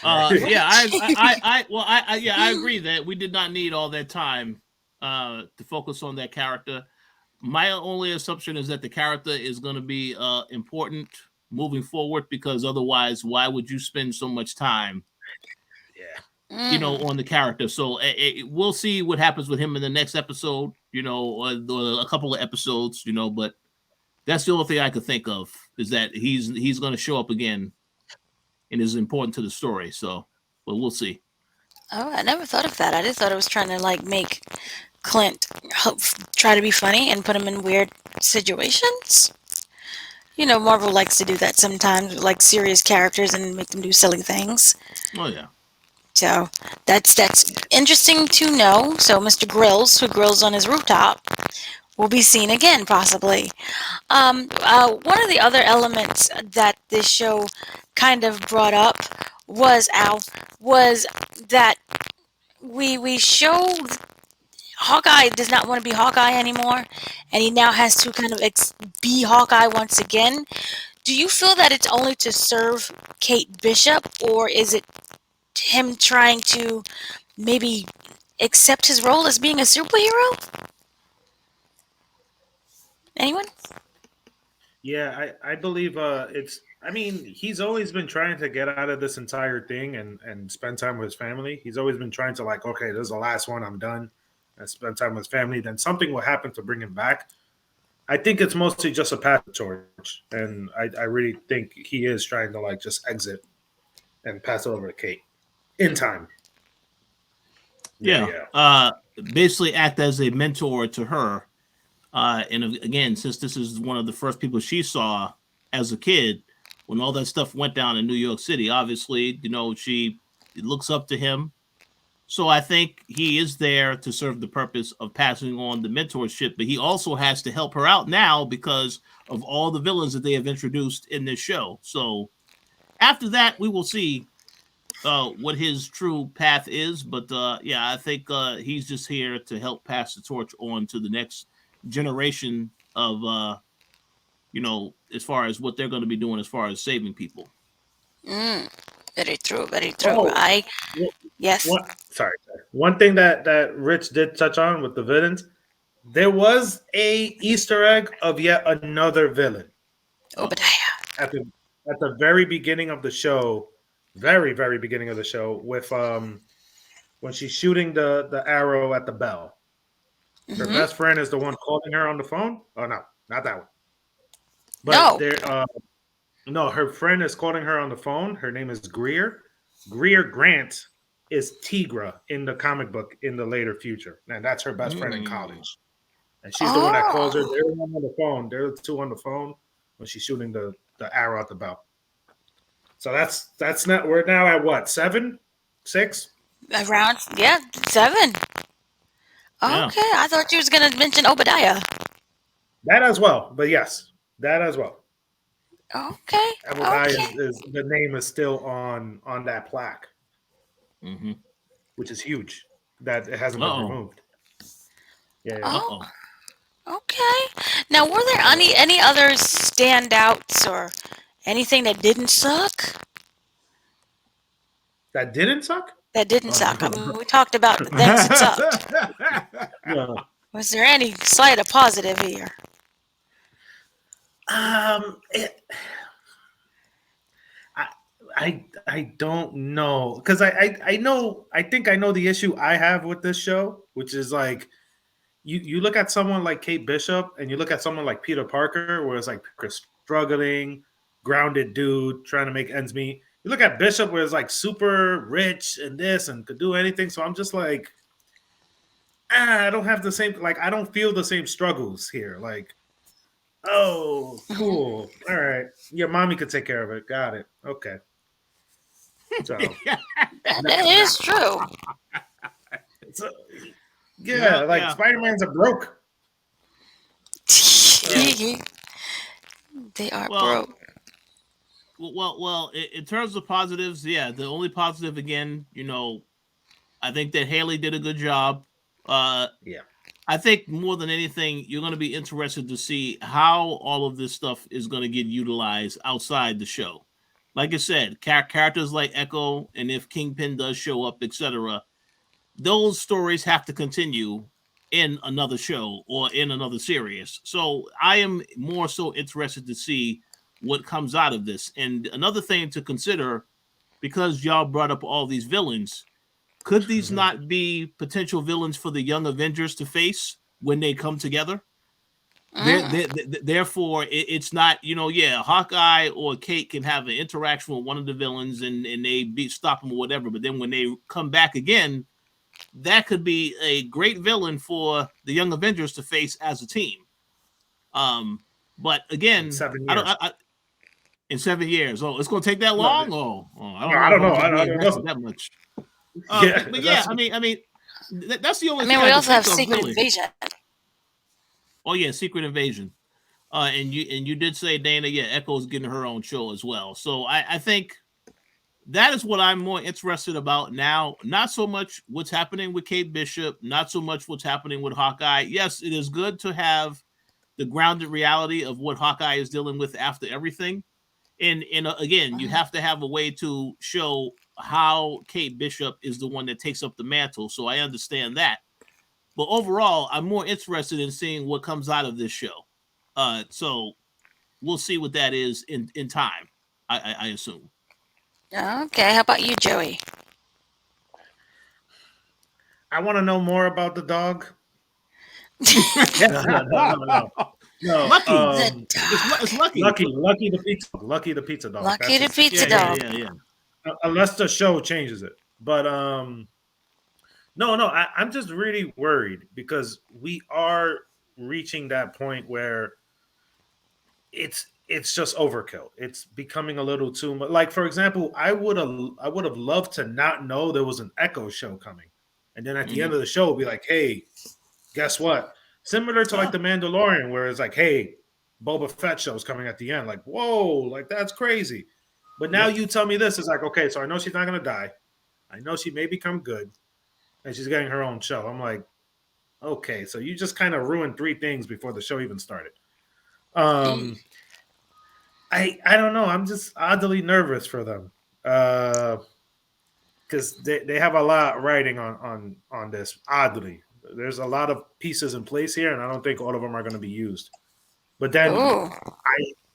Yeah, I agree that we did not need all that time to focus on that character. My only assumption is that the character is going to be important moving forward, because otherwise, why would you spend so much time, Yeah. on the character? So we'll see what happens with him in the next episode, or a couple of episodes, but that's the only thing I could think of, is that he's going to show up again and is important to the story. So, but we'll see. Oh, I never thought of that. I just thought it was trying to like make Clint try to be funny and put him in weird situations. Marvel likes to do that sometimes with like serious characters and make them do silly things. Oh yeah. So that's interesting to know. So Mr. Grills, who grills on his rooftop, will be seen again possibly. One of the other elements that this show kind of brought up was that we showed Hawkeye does not want to be Hawkeye anymore, and he now has to kind of be Hawkeye once again. Do you feel that it's only to serve Kate Bishop, or is it him trying to maybe accept his role as being a superhero? Anyone? Yeah, I believe it's. I mean, he's always been trying to get out of this entire thing and spend time with his family. He's always been trying to like, okay, this is the last one. I'm done. And spend time with his family. Then something will happen to bring him back. I think it's mostly just a pass torch, and I really think he is trying to like just exit and pass it over to Kate in time. Yeah. Basically act as a mentor to her. And again, since this is one of the first people she saw as a kid, when all that stuff went down in New York City, obviously, she looks up to him. So I think he is there to serve the purpose of passing on the mentorship, but he also has to help her out now because of all the villains that they have introduced in this show. So after that, we will see what his true path is. But I think he's just here to help pass the torch on to the next generation of as far as what they're going to be doing as far as saving people. Very true. Very true. Oh, Yes. Sorry. One thing that Rich did touch on with the villains, there was a Easter egg of yet another villain Obadiah. at the very beginning of the show, very very beginning of the show, with when she's shooting the arrow at the bell. Her best friend is the one calling her on the phone. Oh no, Not that one. But No. there, no, her friend is calling her on the phone. Her name is Greer. Greer Grant is Tigra in the comic book in the later future, and that's her best friend in college. And she's the one that calls her. Oh, They're the one on the phone. They're the two on the phone when she's shooting the arrow at the bell. So that's not. We're now at what 7, 6? around 7. Yeah. Okay, I thought you was gonna mention Obadiah. That as well. But yes, that as well. Okay, Ebodiah okay. is the name is still on that plaque, Mm-hmm. which is huge. That it hasn't been Uh-oh. removed. Yeah. Oh, Uh-oh. okay. Now, were there any other standouts or anything that didn't suck? That didn't suck. That didn't Oh suck. I no. mean, we talked about the things that sucked. No. Was there any slight of positive here? It, I don't know because I know I think I know the issue I have with this show, which is like you look at someone like Kate Bishop and you look at someone like Peter Parker, where it's like Chris struggling, grounded dude trying to make ends meet. You look at Bishop, where it's like super rich and this and could do anything. So I'm just like, I don't have the same like I don't feel the same struggles here. Like, oh, Mhm. cool, all right, your mommy could take care of it. Got it. Okay. So, That is true. so yeah, like Yeah. Spider-Man's a broke. They are Well, broke. in terms of positives, yeah, the only positive again, I think that Haley did a good job. Yeah. I think more than anything, you're going to be interested to see how all of this stuff is going to get utilized outside the show. Like I said, characters like Echo, and if Kingpin does show up, etc., those stories have to continue in another show or in another series. So I am more so interested to see what comes out of this. And another thing to consider, because y'all brought up all these villains, could these not be potential villains for the Young Avengers to face when they come together? Mm. Therefore, it's not, Hawkeye or Kate can have an interaction with one of the villains and they stop them or whatever. But then when they come back again, that could be a great villain for the Young Avengers to face as a team. But In again, 7 years. In 7 years. Oh, it's going to take that No, long. I no, don't I know if don't I'm know. going to be I don't invested know. that much. Yeah, But yeah, that's that's the I only thing mean, I we can also have think of, Secret really. Invasion. Oh yeah, Secret Invasion. And you did say, Dana, yeah, Echo's getting her own show as well. So I think that is what I'm more interested about now. Not so much what's happening with Kate Bishop, not so much what's happening with Hawkeye. Yes, it is good to have the grounded reality of what Hawkeye is dealing with after everything. And again, you Mhm. have to have a way to show how Kate Bishop is the one that takes up the mantle. So I understand that. But overall, I'm more interested in seeing what comes out of this show. So we'll see what that is in time. I assume. Okay, how about you, Joey? I want to know more about the dog. No, no, no, no, Lucky. no. No, The It's dog. lucky. Lucky the pizza dog. Lucky That's the his pizza Yeah, name. yeah, dog. yeah, yeah. Unless the show changes it. But no, I'm just really worried because we are reaching that point where it's just overkill. It's becoming a little too much. Like for example, I would have loved to not know there was an Echo show coming, and then at the end Mhm. of the show, be like, hey, guess what? Similar to like Yeah. the Mandalorian, where it's like, hey, Boba Fett show's coming at the end. Like, whoa, like that's crazy. But now Yep. you tell me this, it's like, okay, so I know she's not gonna die. I know she may become good, and she's getting her own show. I'm like, okay, so you just kind of ruined three things before the show even started. Mm. Um, I don't know. I'm just oddly nervous for them. Because they have a lot riding on this. Oddly, there's a lot of pieces in place here, and I don't think all of them are going to be used. But then Ooh.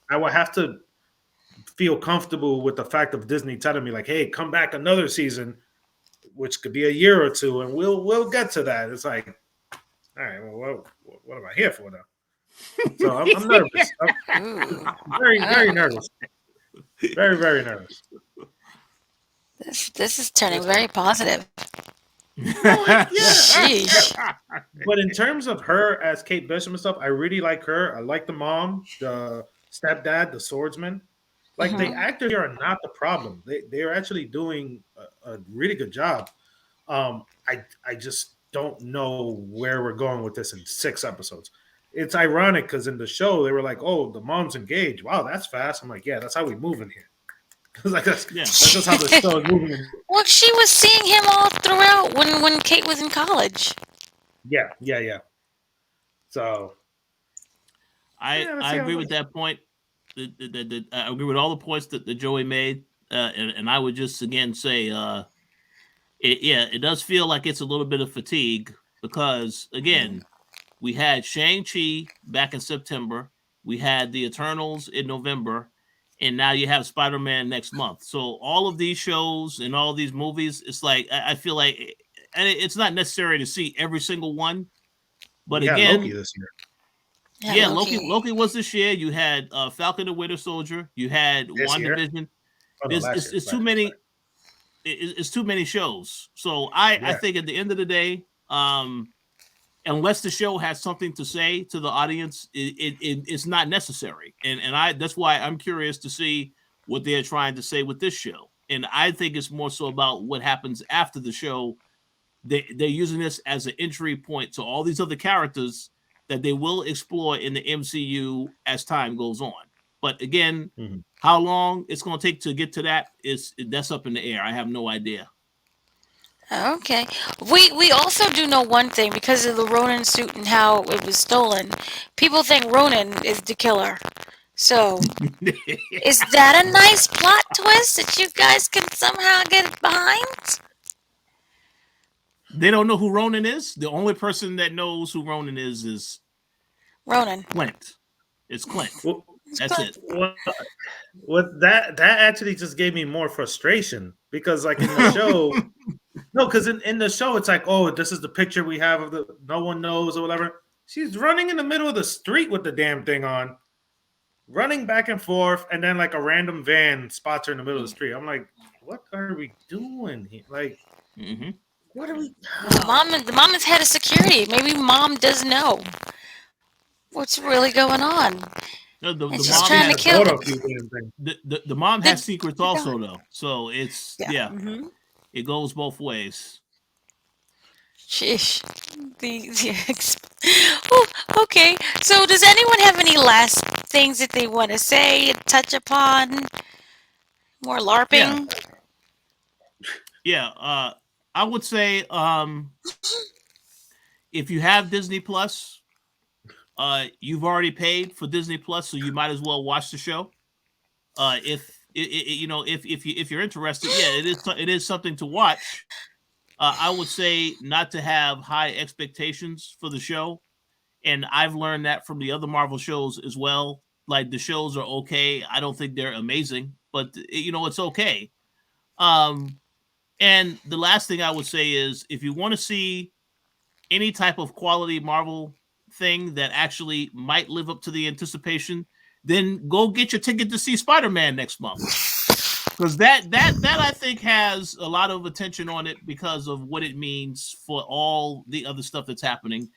I will have to feel comfortable with the fact of Disney telling me like, "Hey, come back another season," which could be a year or two, and we'll get to that. It's like, all right, well, what am I here for now? So I'm nervous. I'm Ooh. very nervous. Very nervous. This is turning very positive. No, like yeah. Sheesh. But in terms of her as Kate Bishop and stuff, I really like her. I like the mom, the stepdad, the swordsman. Like the Mhm. actors here are not the problem. They're actually doing a really good job. I just don't know where we're going with this in 6 episodes. It's ironic because in the show they were like, "Oh, the mom's engaged. Wow, that's fast." I'm like, "Yeah, that's how we move in here." Like Yeah. that's just how the show is moving. Well, she was seeing him all throughout when Kate was in college. Yeah. So I yeah, let's I see how it agree with goes. that point. I agree with all the points that Joey made, and I would just again say, it does feel like it's a little bit of fatigue because again, we had Shang-Chi back in September, we had the Eternals in November, and now you have Spider-Man next month. So all of these shows and all these movies, it's like I feel like, and it's not necessary to see every single one, but We had Loki again, this year. yeah, Loki. Loki. Loki was this year. You had Falcon and Winter Soldier. You had This year? WandaVision. Oh no, There's last year. it's too Last year. many. It's too many shows. So I Yeah. think at the end of the day, unless the show has something to say to the audience, it's not necessary. And I that's why I'm curious to see what they're trying to say with this show. And I think it's more so about what happens after the show. They're using this as an entry point to all these other characters that they will explore in the MCU as time goes on. But again, Mhm. how long it's going to take to get to that that's up in the air. I have no idea. Okay. We also do know one thing because of the Ronin suit and how it was stolen. People think Ronin is the killer. So, is that a nice plot twist that you guys can somehow get behind? They don't know who Ronan is. The only person that knows who Ronan is Ronin. Clint. It's Clint. Well, That's it. what that actually just gave me more frustration because like in the show, no, because in the show it's like, oh, this is the picture we have of the no one knows or whatever. She's running in the middle of the street with the damn thing on, running back and forth, and then like a random van spots her in the middle of the street. I'm like, what are we doing here? Like, Mm-hmm. what are we? The mom is head of security. Maybe mom does know what's really going on. No, And the she's mom trying to has kill a few damn things. the mom the, has secrets the also dog. though. So it's Yeah. it goes both ways. Sheesh. Ooh, okay. So, does anyone have any last things that they want to say, touch upon? More Yeah. LARPing? Yeah. I would say if you have Disney Plus, you've already paid for Disney Plus, so you might as well watch the show. If if you're interested, yeah, it is something to watch. I would say not to have high expectations for the show, and I've learned that from the other Marvel shows as well. Like the shows are okay. I don't think they're amazing, but it's okay. Um, and the last thing I would say is if you want to see any type of quality Marvel thing that actually might live up to the anticipation, then go get your ticket to see Spider-Man next month. Because that I think has a lot of attention on it because of what it means for all the other stuff that's happening.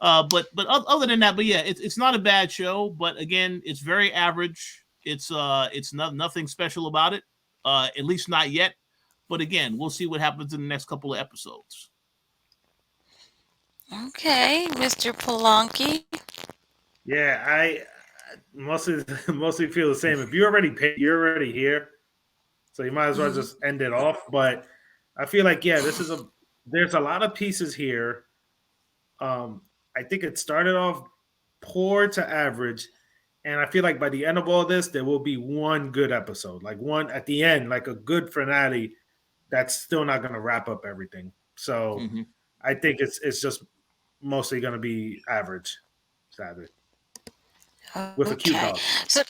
But other than that, but yeah, it's not a bad show. But again, it's very average. It's nothing special about it. At least not yet. But again, we'll see what happens in the next couple of episodes. Okay, Mr. Polanki. Yeah, I mostly feel the same. If you already paid, you're already here, so you might as well just end it off. But I feel like there's a lot of pieces here. I think it started off poor to average, and I feel like by the end of all this, there will be one good episode, like one at the end, like a good finale. That's still not going to wrap up everything. So Mm-hmm. I think it's just mostly going to be average, sadly. With a cute Okay. dog. So,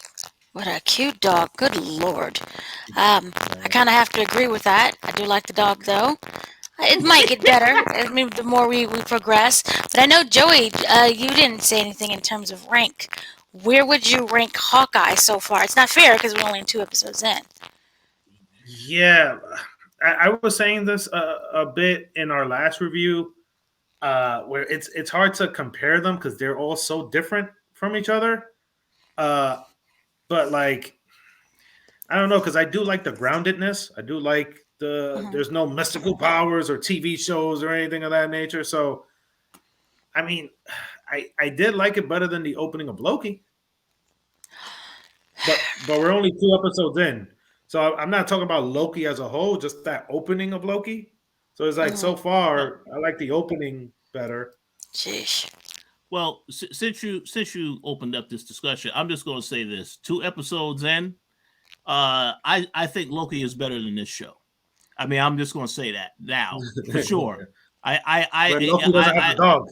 what a cute dog. Good Lord. I kind of have to agree with that. I do like the dog, though. It might get better. I mean, the more we progress. But I know, Joey, you didn't say anything in terms of rank. Where would you rank Hawkeye so far? It's not fair because we're only 2 episodes in. Yeah, I was saying this a bit in our last review, where it's hard to compare them because they're all so different from each other. But like, I don't know, because I do like the groundedness. I do like there's no mystical powers or TV shows or anything of that nature. So, I mean, I did like it better than the opening of Loki. But we're only 2 episodes in. So I'm not talking about Loki as a whole, just that opening of Loki. So it's like so far, I like the opening better. Sheesh. Well, since you opened up this discussion, I'm just going to say this: 2 episodes in, I think Loki is better than this show. I mean, I'm just going to say that now for sure. But Loki doesn't have the dog.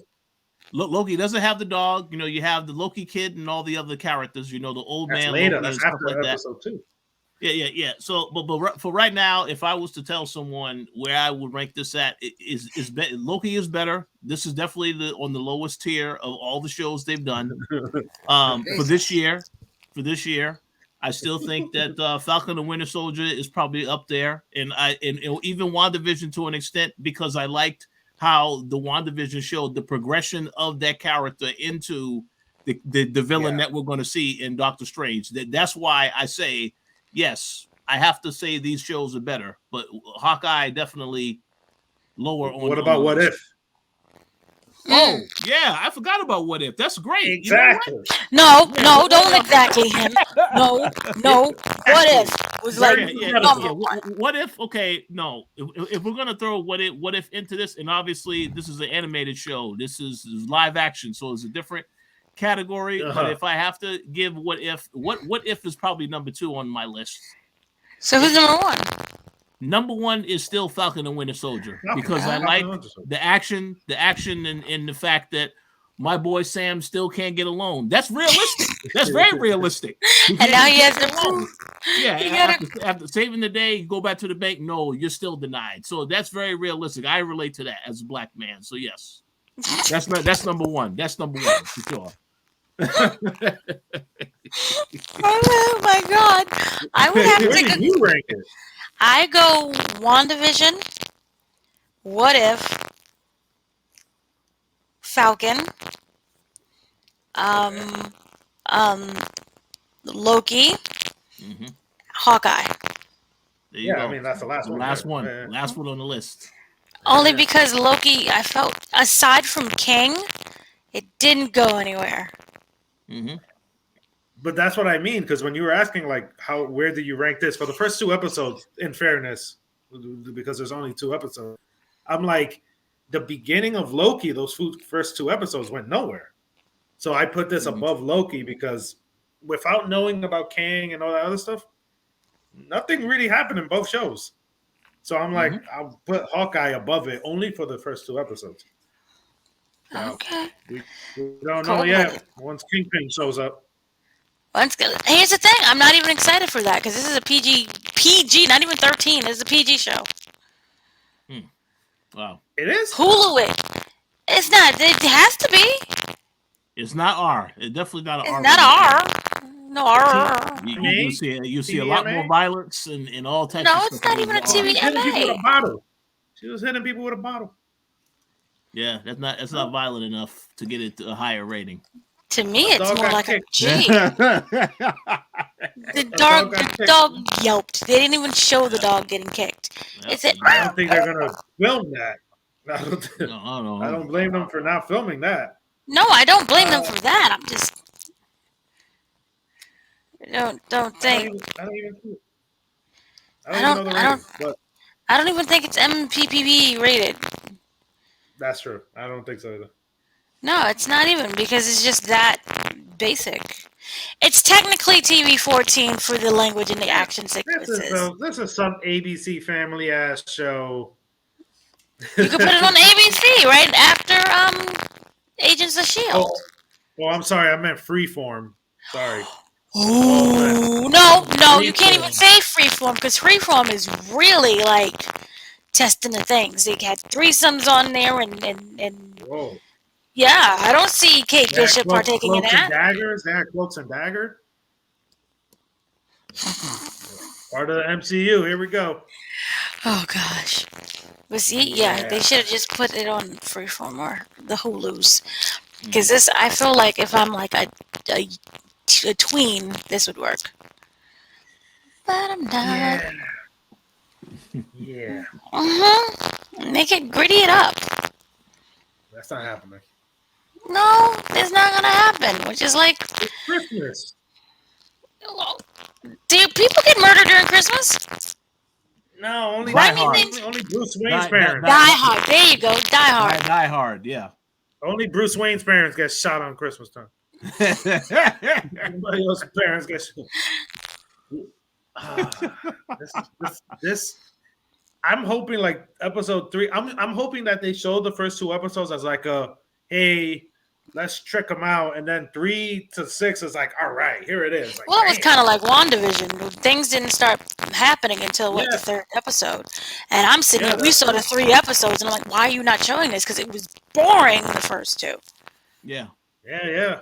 Loki doesn't have the dog. You know, you have the Loki kid and all the other characters. You know, the old That's man later. Loki That's and stuff after like that. episode 2. Yeah. So, but for right now, if I was to tell someone where I would rank this at, Loki is better. This is definitely on the lowest tier of all the shows they've done. For this year, I still think that Falcon and Winter Soldier is probably up there, and even WandaVision to an extent, because I liked how the WandaVision showed the progression of that character into the villain that we're going to see in Doctor Strange. That's why I say, yes, I have to say these shows are better, but Hawkeye definitely lower on. What about What If? Oh, yeah, I forgot about What If. That's great. Exactly. You know No, don't exactly him. No. What If was like number one. What If? Okay, no. If we're gonna throw What If into this, and obviously this is an animated show. This is live action, so it's a different category. But if I have to give What If is probably number 2 on my list. So who's number 1? Number 1 is still Falcon and Winter Soldier because I like the action and the fact that my boy Sam still can't get a loan. That's realistic. That's very realistic. And now he has to prove. Yeah, after saving the day, go back to the bank. No, you're still denied. So that's very realistic. I relate to that as a black man. So yes, that's number 1. That's number 1 for sure. Oh my God! I would have Where to did you rank it? I go WandaVision, What If, Falcon, Loki, Hawkeye. There you go. I mean that's the last one. Last one. Yeah. Last one on the list. Only because Loki, I felt, aside from King, it didn't go anywhere. But that's what I mean, because when you were asking like where do you rank this for the first 2 episodes, in fairness, because there's only 2 episodes, I'm like the beginning of Loki, those first 2 episodes went nowhere. So I put this above Loki because without knowing about Kang and all that other stuff, nothing really happened in both shows. So I'm like, I'll put Hawkeye above it only for the first 2 episodes. Okay. We don't know yet. Once Kingpin shows up. Here's the thing. I'm not even excited for that because this is a PG, not even 13. This is a PG show. Wow. It is? Hulu it. It's not. It has to be. It's not R. It's definitely not an R. It's not R. No R. You see a lot more violence and all types of stuff. No, it's not even a TVMA. She was hitting people with a bottle. Yeah, that's not violent enough to get it to a higher rating. To me, it's more like a G. The dog yelped. They didn't even show the dog getting kicked. I don't think they're gonna film that. I don't blame them for not filming that. No, I don't blame them for that. I'm just don't think. I don't even see it. I don't even think it's MPPB rated. That's true. I don't think so either. No, it's not even because it's just that basic. It's technically TV-14 for the language and the action sequences. This is some ABC family ass show. You could put it on ABC right after Agents of S.H.I.E.L.D. Oh, I'm sorry. I meant Freeform. Sorry. Oh, no, you can't even say Freeform because Freeform is really like testing the things. They had threesomes on there, and Whoa. yeah, I don't see Kate They had Bishop partaking in cloaks and that. daggers. They had cloaks and dagger. Part of the MCU. Here we go. Oh gosh. But see, yeah, they Yeah. should have just put it on Freeform or the Hulu's. Because this, I feel like if I'm like a tween, this would work. But I'm not. Yeah. Yeah. Make it gritty it up. That's not happening. No, it's not gonna happen. Which is like, It's Christmas. do people get murdered during Christmas? No, only Die Hard. only Bruce Wayne's parents. Die Hard. There you go. Die Hard. Die Hard, yeah. Only Bruce Wayne's parents get shot on Christmas time. Everybody else's parents get shot. This I'm hoping like episode 3. I'm hoping that they show the first 2 episodes as like a hey, let's trick them out, and then 3 to 6 is like, all right, here it is. Like, Well, it was kind of like WandaVision. Things didn't start happening until the 3rd episode. And I'm sitting here, we saw the 3 episodes, and I'm like, why are you not showing this? Because it was boring in the first 2. Yeah. Yeah.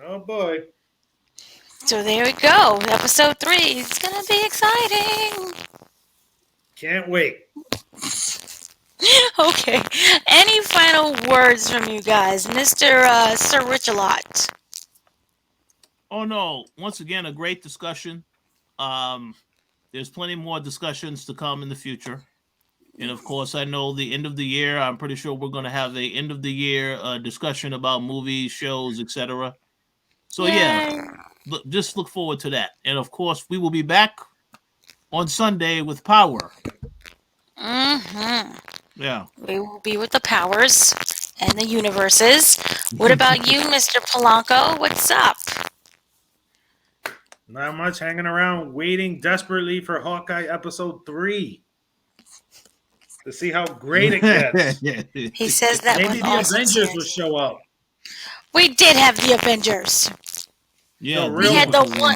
Oh boy. So there we go. Episode 3 is gonna be exciting. Can't wait. Okay. Any final words from you guys, Mr. Sir Richalot? Oh no! Once again, a great discussion. There's plenty more discussions to come in the future, and of course, I know the end of the year. I'm pretty sure we're going to have a end of the year discussion about movies, shows, etc. So just look forward to that. And of course, we will be back on Sunday with Power. Yeah. We will be with the powers and the universes. What about you, Mr. Polanco? What's up? Not much, hanging around, waiting desperately for Hawkeye episode 3 to see how great it gets. He says that Maybe with the all Avengers sincerity. will show up. We did have the Avengers. Yeah, We had the one.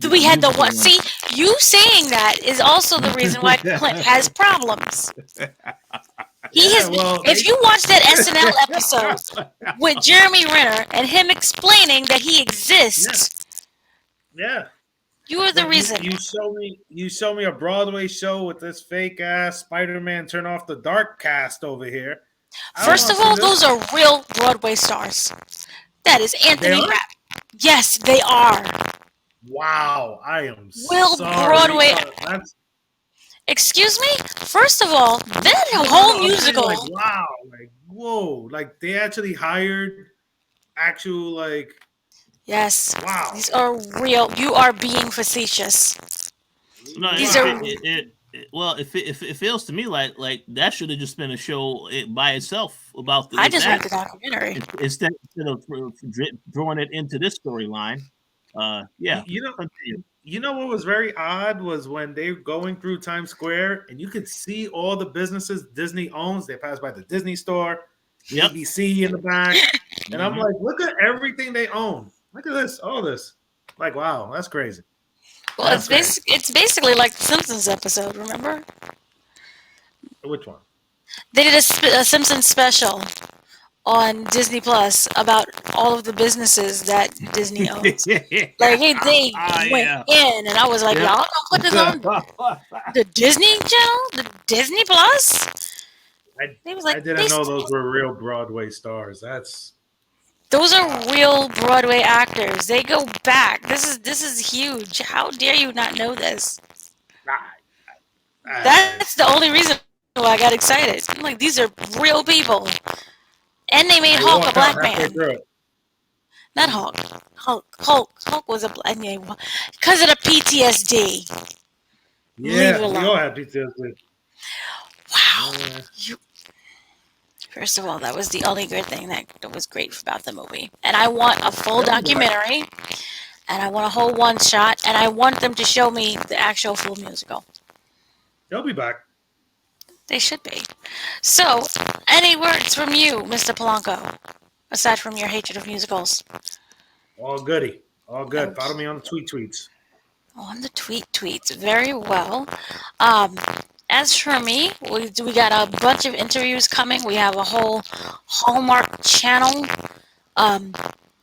We had the one. See, you saying that is also the reason why Clint has problems. He has. If you watch that SNL episode with Jeremy Renner and him explaining that he exists, you are the reason. You show me a Broadway show with this fake ass Spider-Man turn off the dark cast over here. First of all, those are real Broadway stars. That is Anthony Rapp. Yes, they are. Wow, I am real sorry. Broadway. Excuse me? First of all, that whole musical. Like, wow, like whoa, like they actually hired actual like. Yes. Wow. These are real. You are being facetious. No, These are. Well, it feels to me like that should have just been a show by itself about the. I just read the documentary instead of throwing it into this storyline. Yeah, you know what was very odd was when they were going through Times Square and you could see all the businesses Disney owns. They passed by the Disney store, ABC in the back, and I'm like, look at everything they own. Look at this, all this. Like, wow, that's crazy. Well, it's basically like the Simpsons episode. Remember? Which one? They did a Simpsons special on Disney Plus about all of the businesses that Disney owns. Like they went in, and I was like, y'all don't put this on the Disney channel, the Disney Plus. I didn't know those were real Broadway stars. Those are real Broadway actors. They go back. This is huge. How dare you not know this? That's the only reason why I got excited. I'm like, these are real people. And they made Hulk a black man. Not Hulk. Hulk was a black man. Because of the PTSD. Yeah, we all have PTSD. Wow. First of all, that was the only good thing that was great about the movie. And I want a full documentary. And I want a whole one shot. And I want them to show me the actual full musical. They'll be back. They should be. So, any words from you, Mr. Polanco, aside from your hatred of musicals? All goody. All good. Follow me on the tweets. On the tweets. Very well. as for me, we got a bunch of interviews coming. We have a whole Hallmark Channel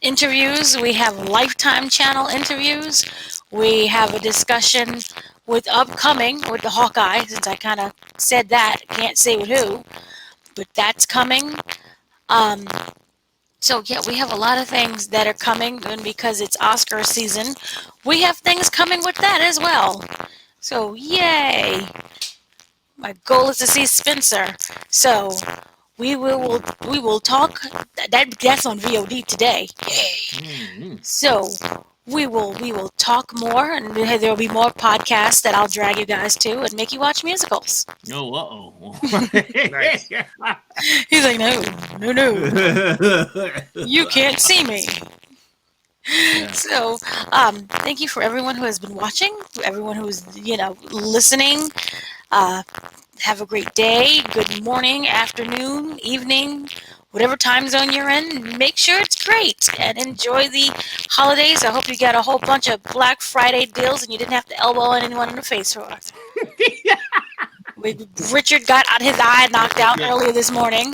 interviews. We have Lifetime Channel interviews. We have a discussion with upcoming with the Hawkeye, since I kind of said that. Can't say with who, but that's coming. Um, so yeah, we have a lot of things that are coming, and because it's Oscar season, we have things coming with that as well. So yay! My goal is to see Spencer. So we will talk. That's on VOD today. Yay! So we will talk more, and there will be more podcasts that I'll drag you guys to and make you watch musicals. Oh, Nice. He's like, no, you can't see me. Yeah. So, thank you for everyone who has been watching, everyone who's listening. Have a great day, good morning, afternoon, evening, whatever time zone you're in. Make sure it's great and enjoy the holidays. I hope you got a whole bunch of Black Friday deals and you didn't have to elbow anyone in the face for it. Richard got his eye knocked out earlier this morning.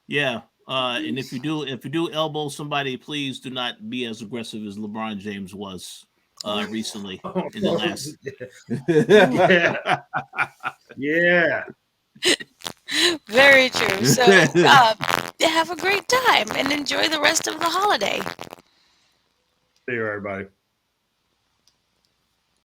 Yeah. And if you do elbow somebody, please do not be as aggressive as LeBron James was recently in the last. Yeah. Yeah. Very true. So have a great time and enjoy the rest of the holiday. See you, everybody.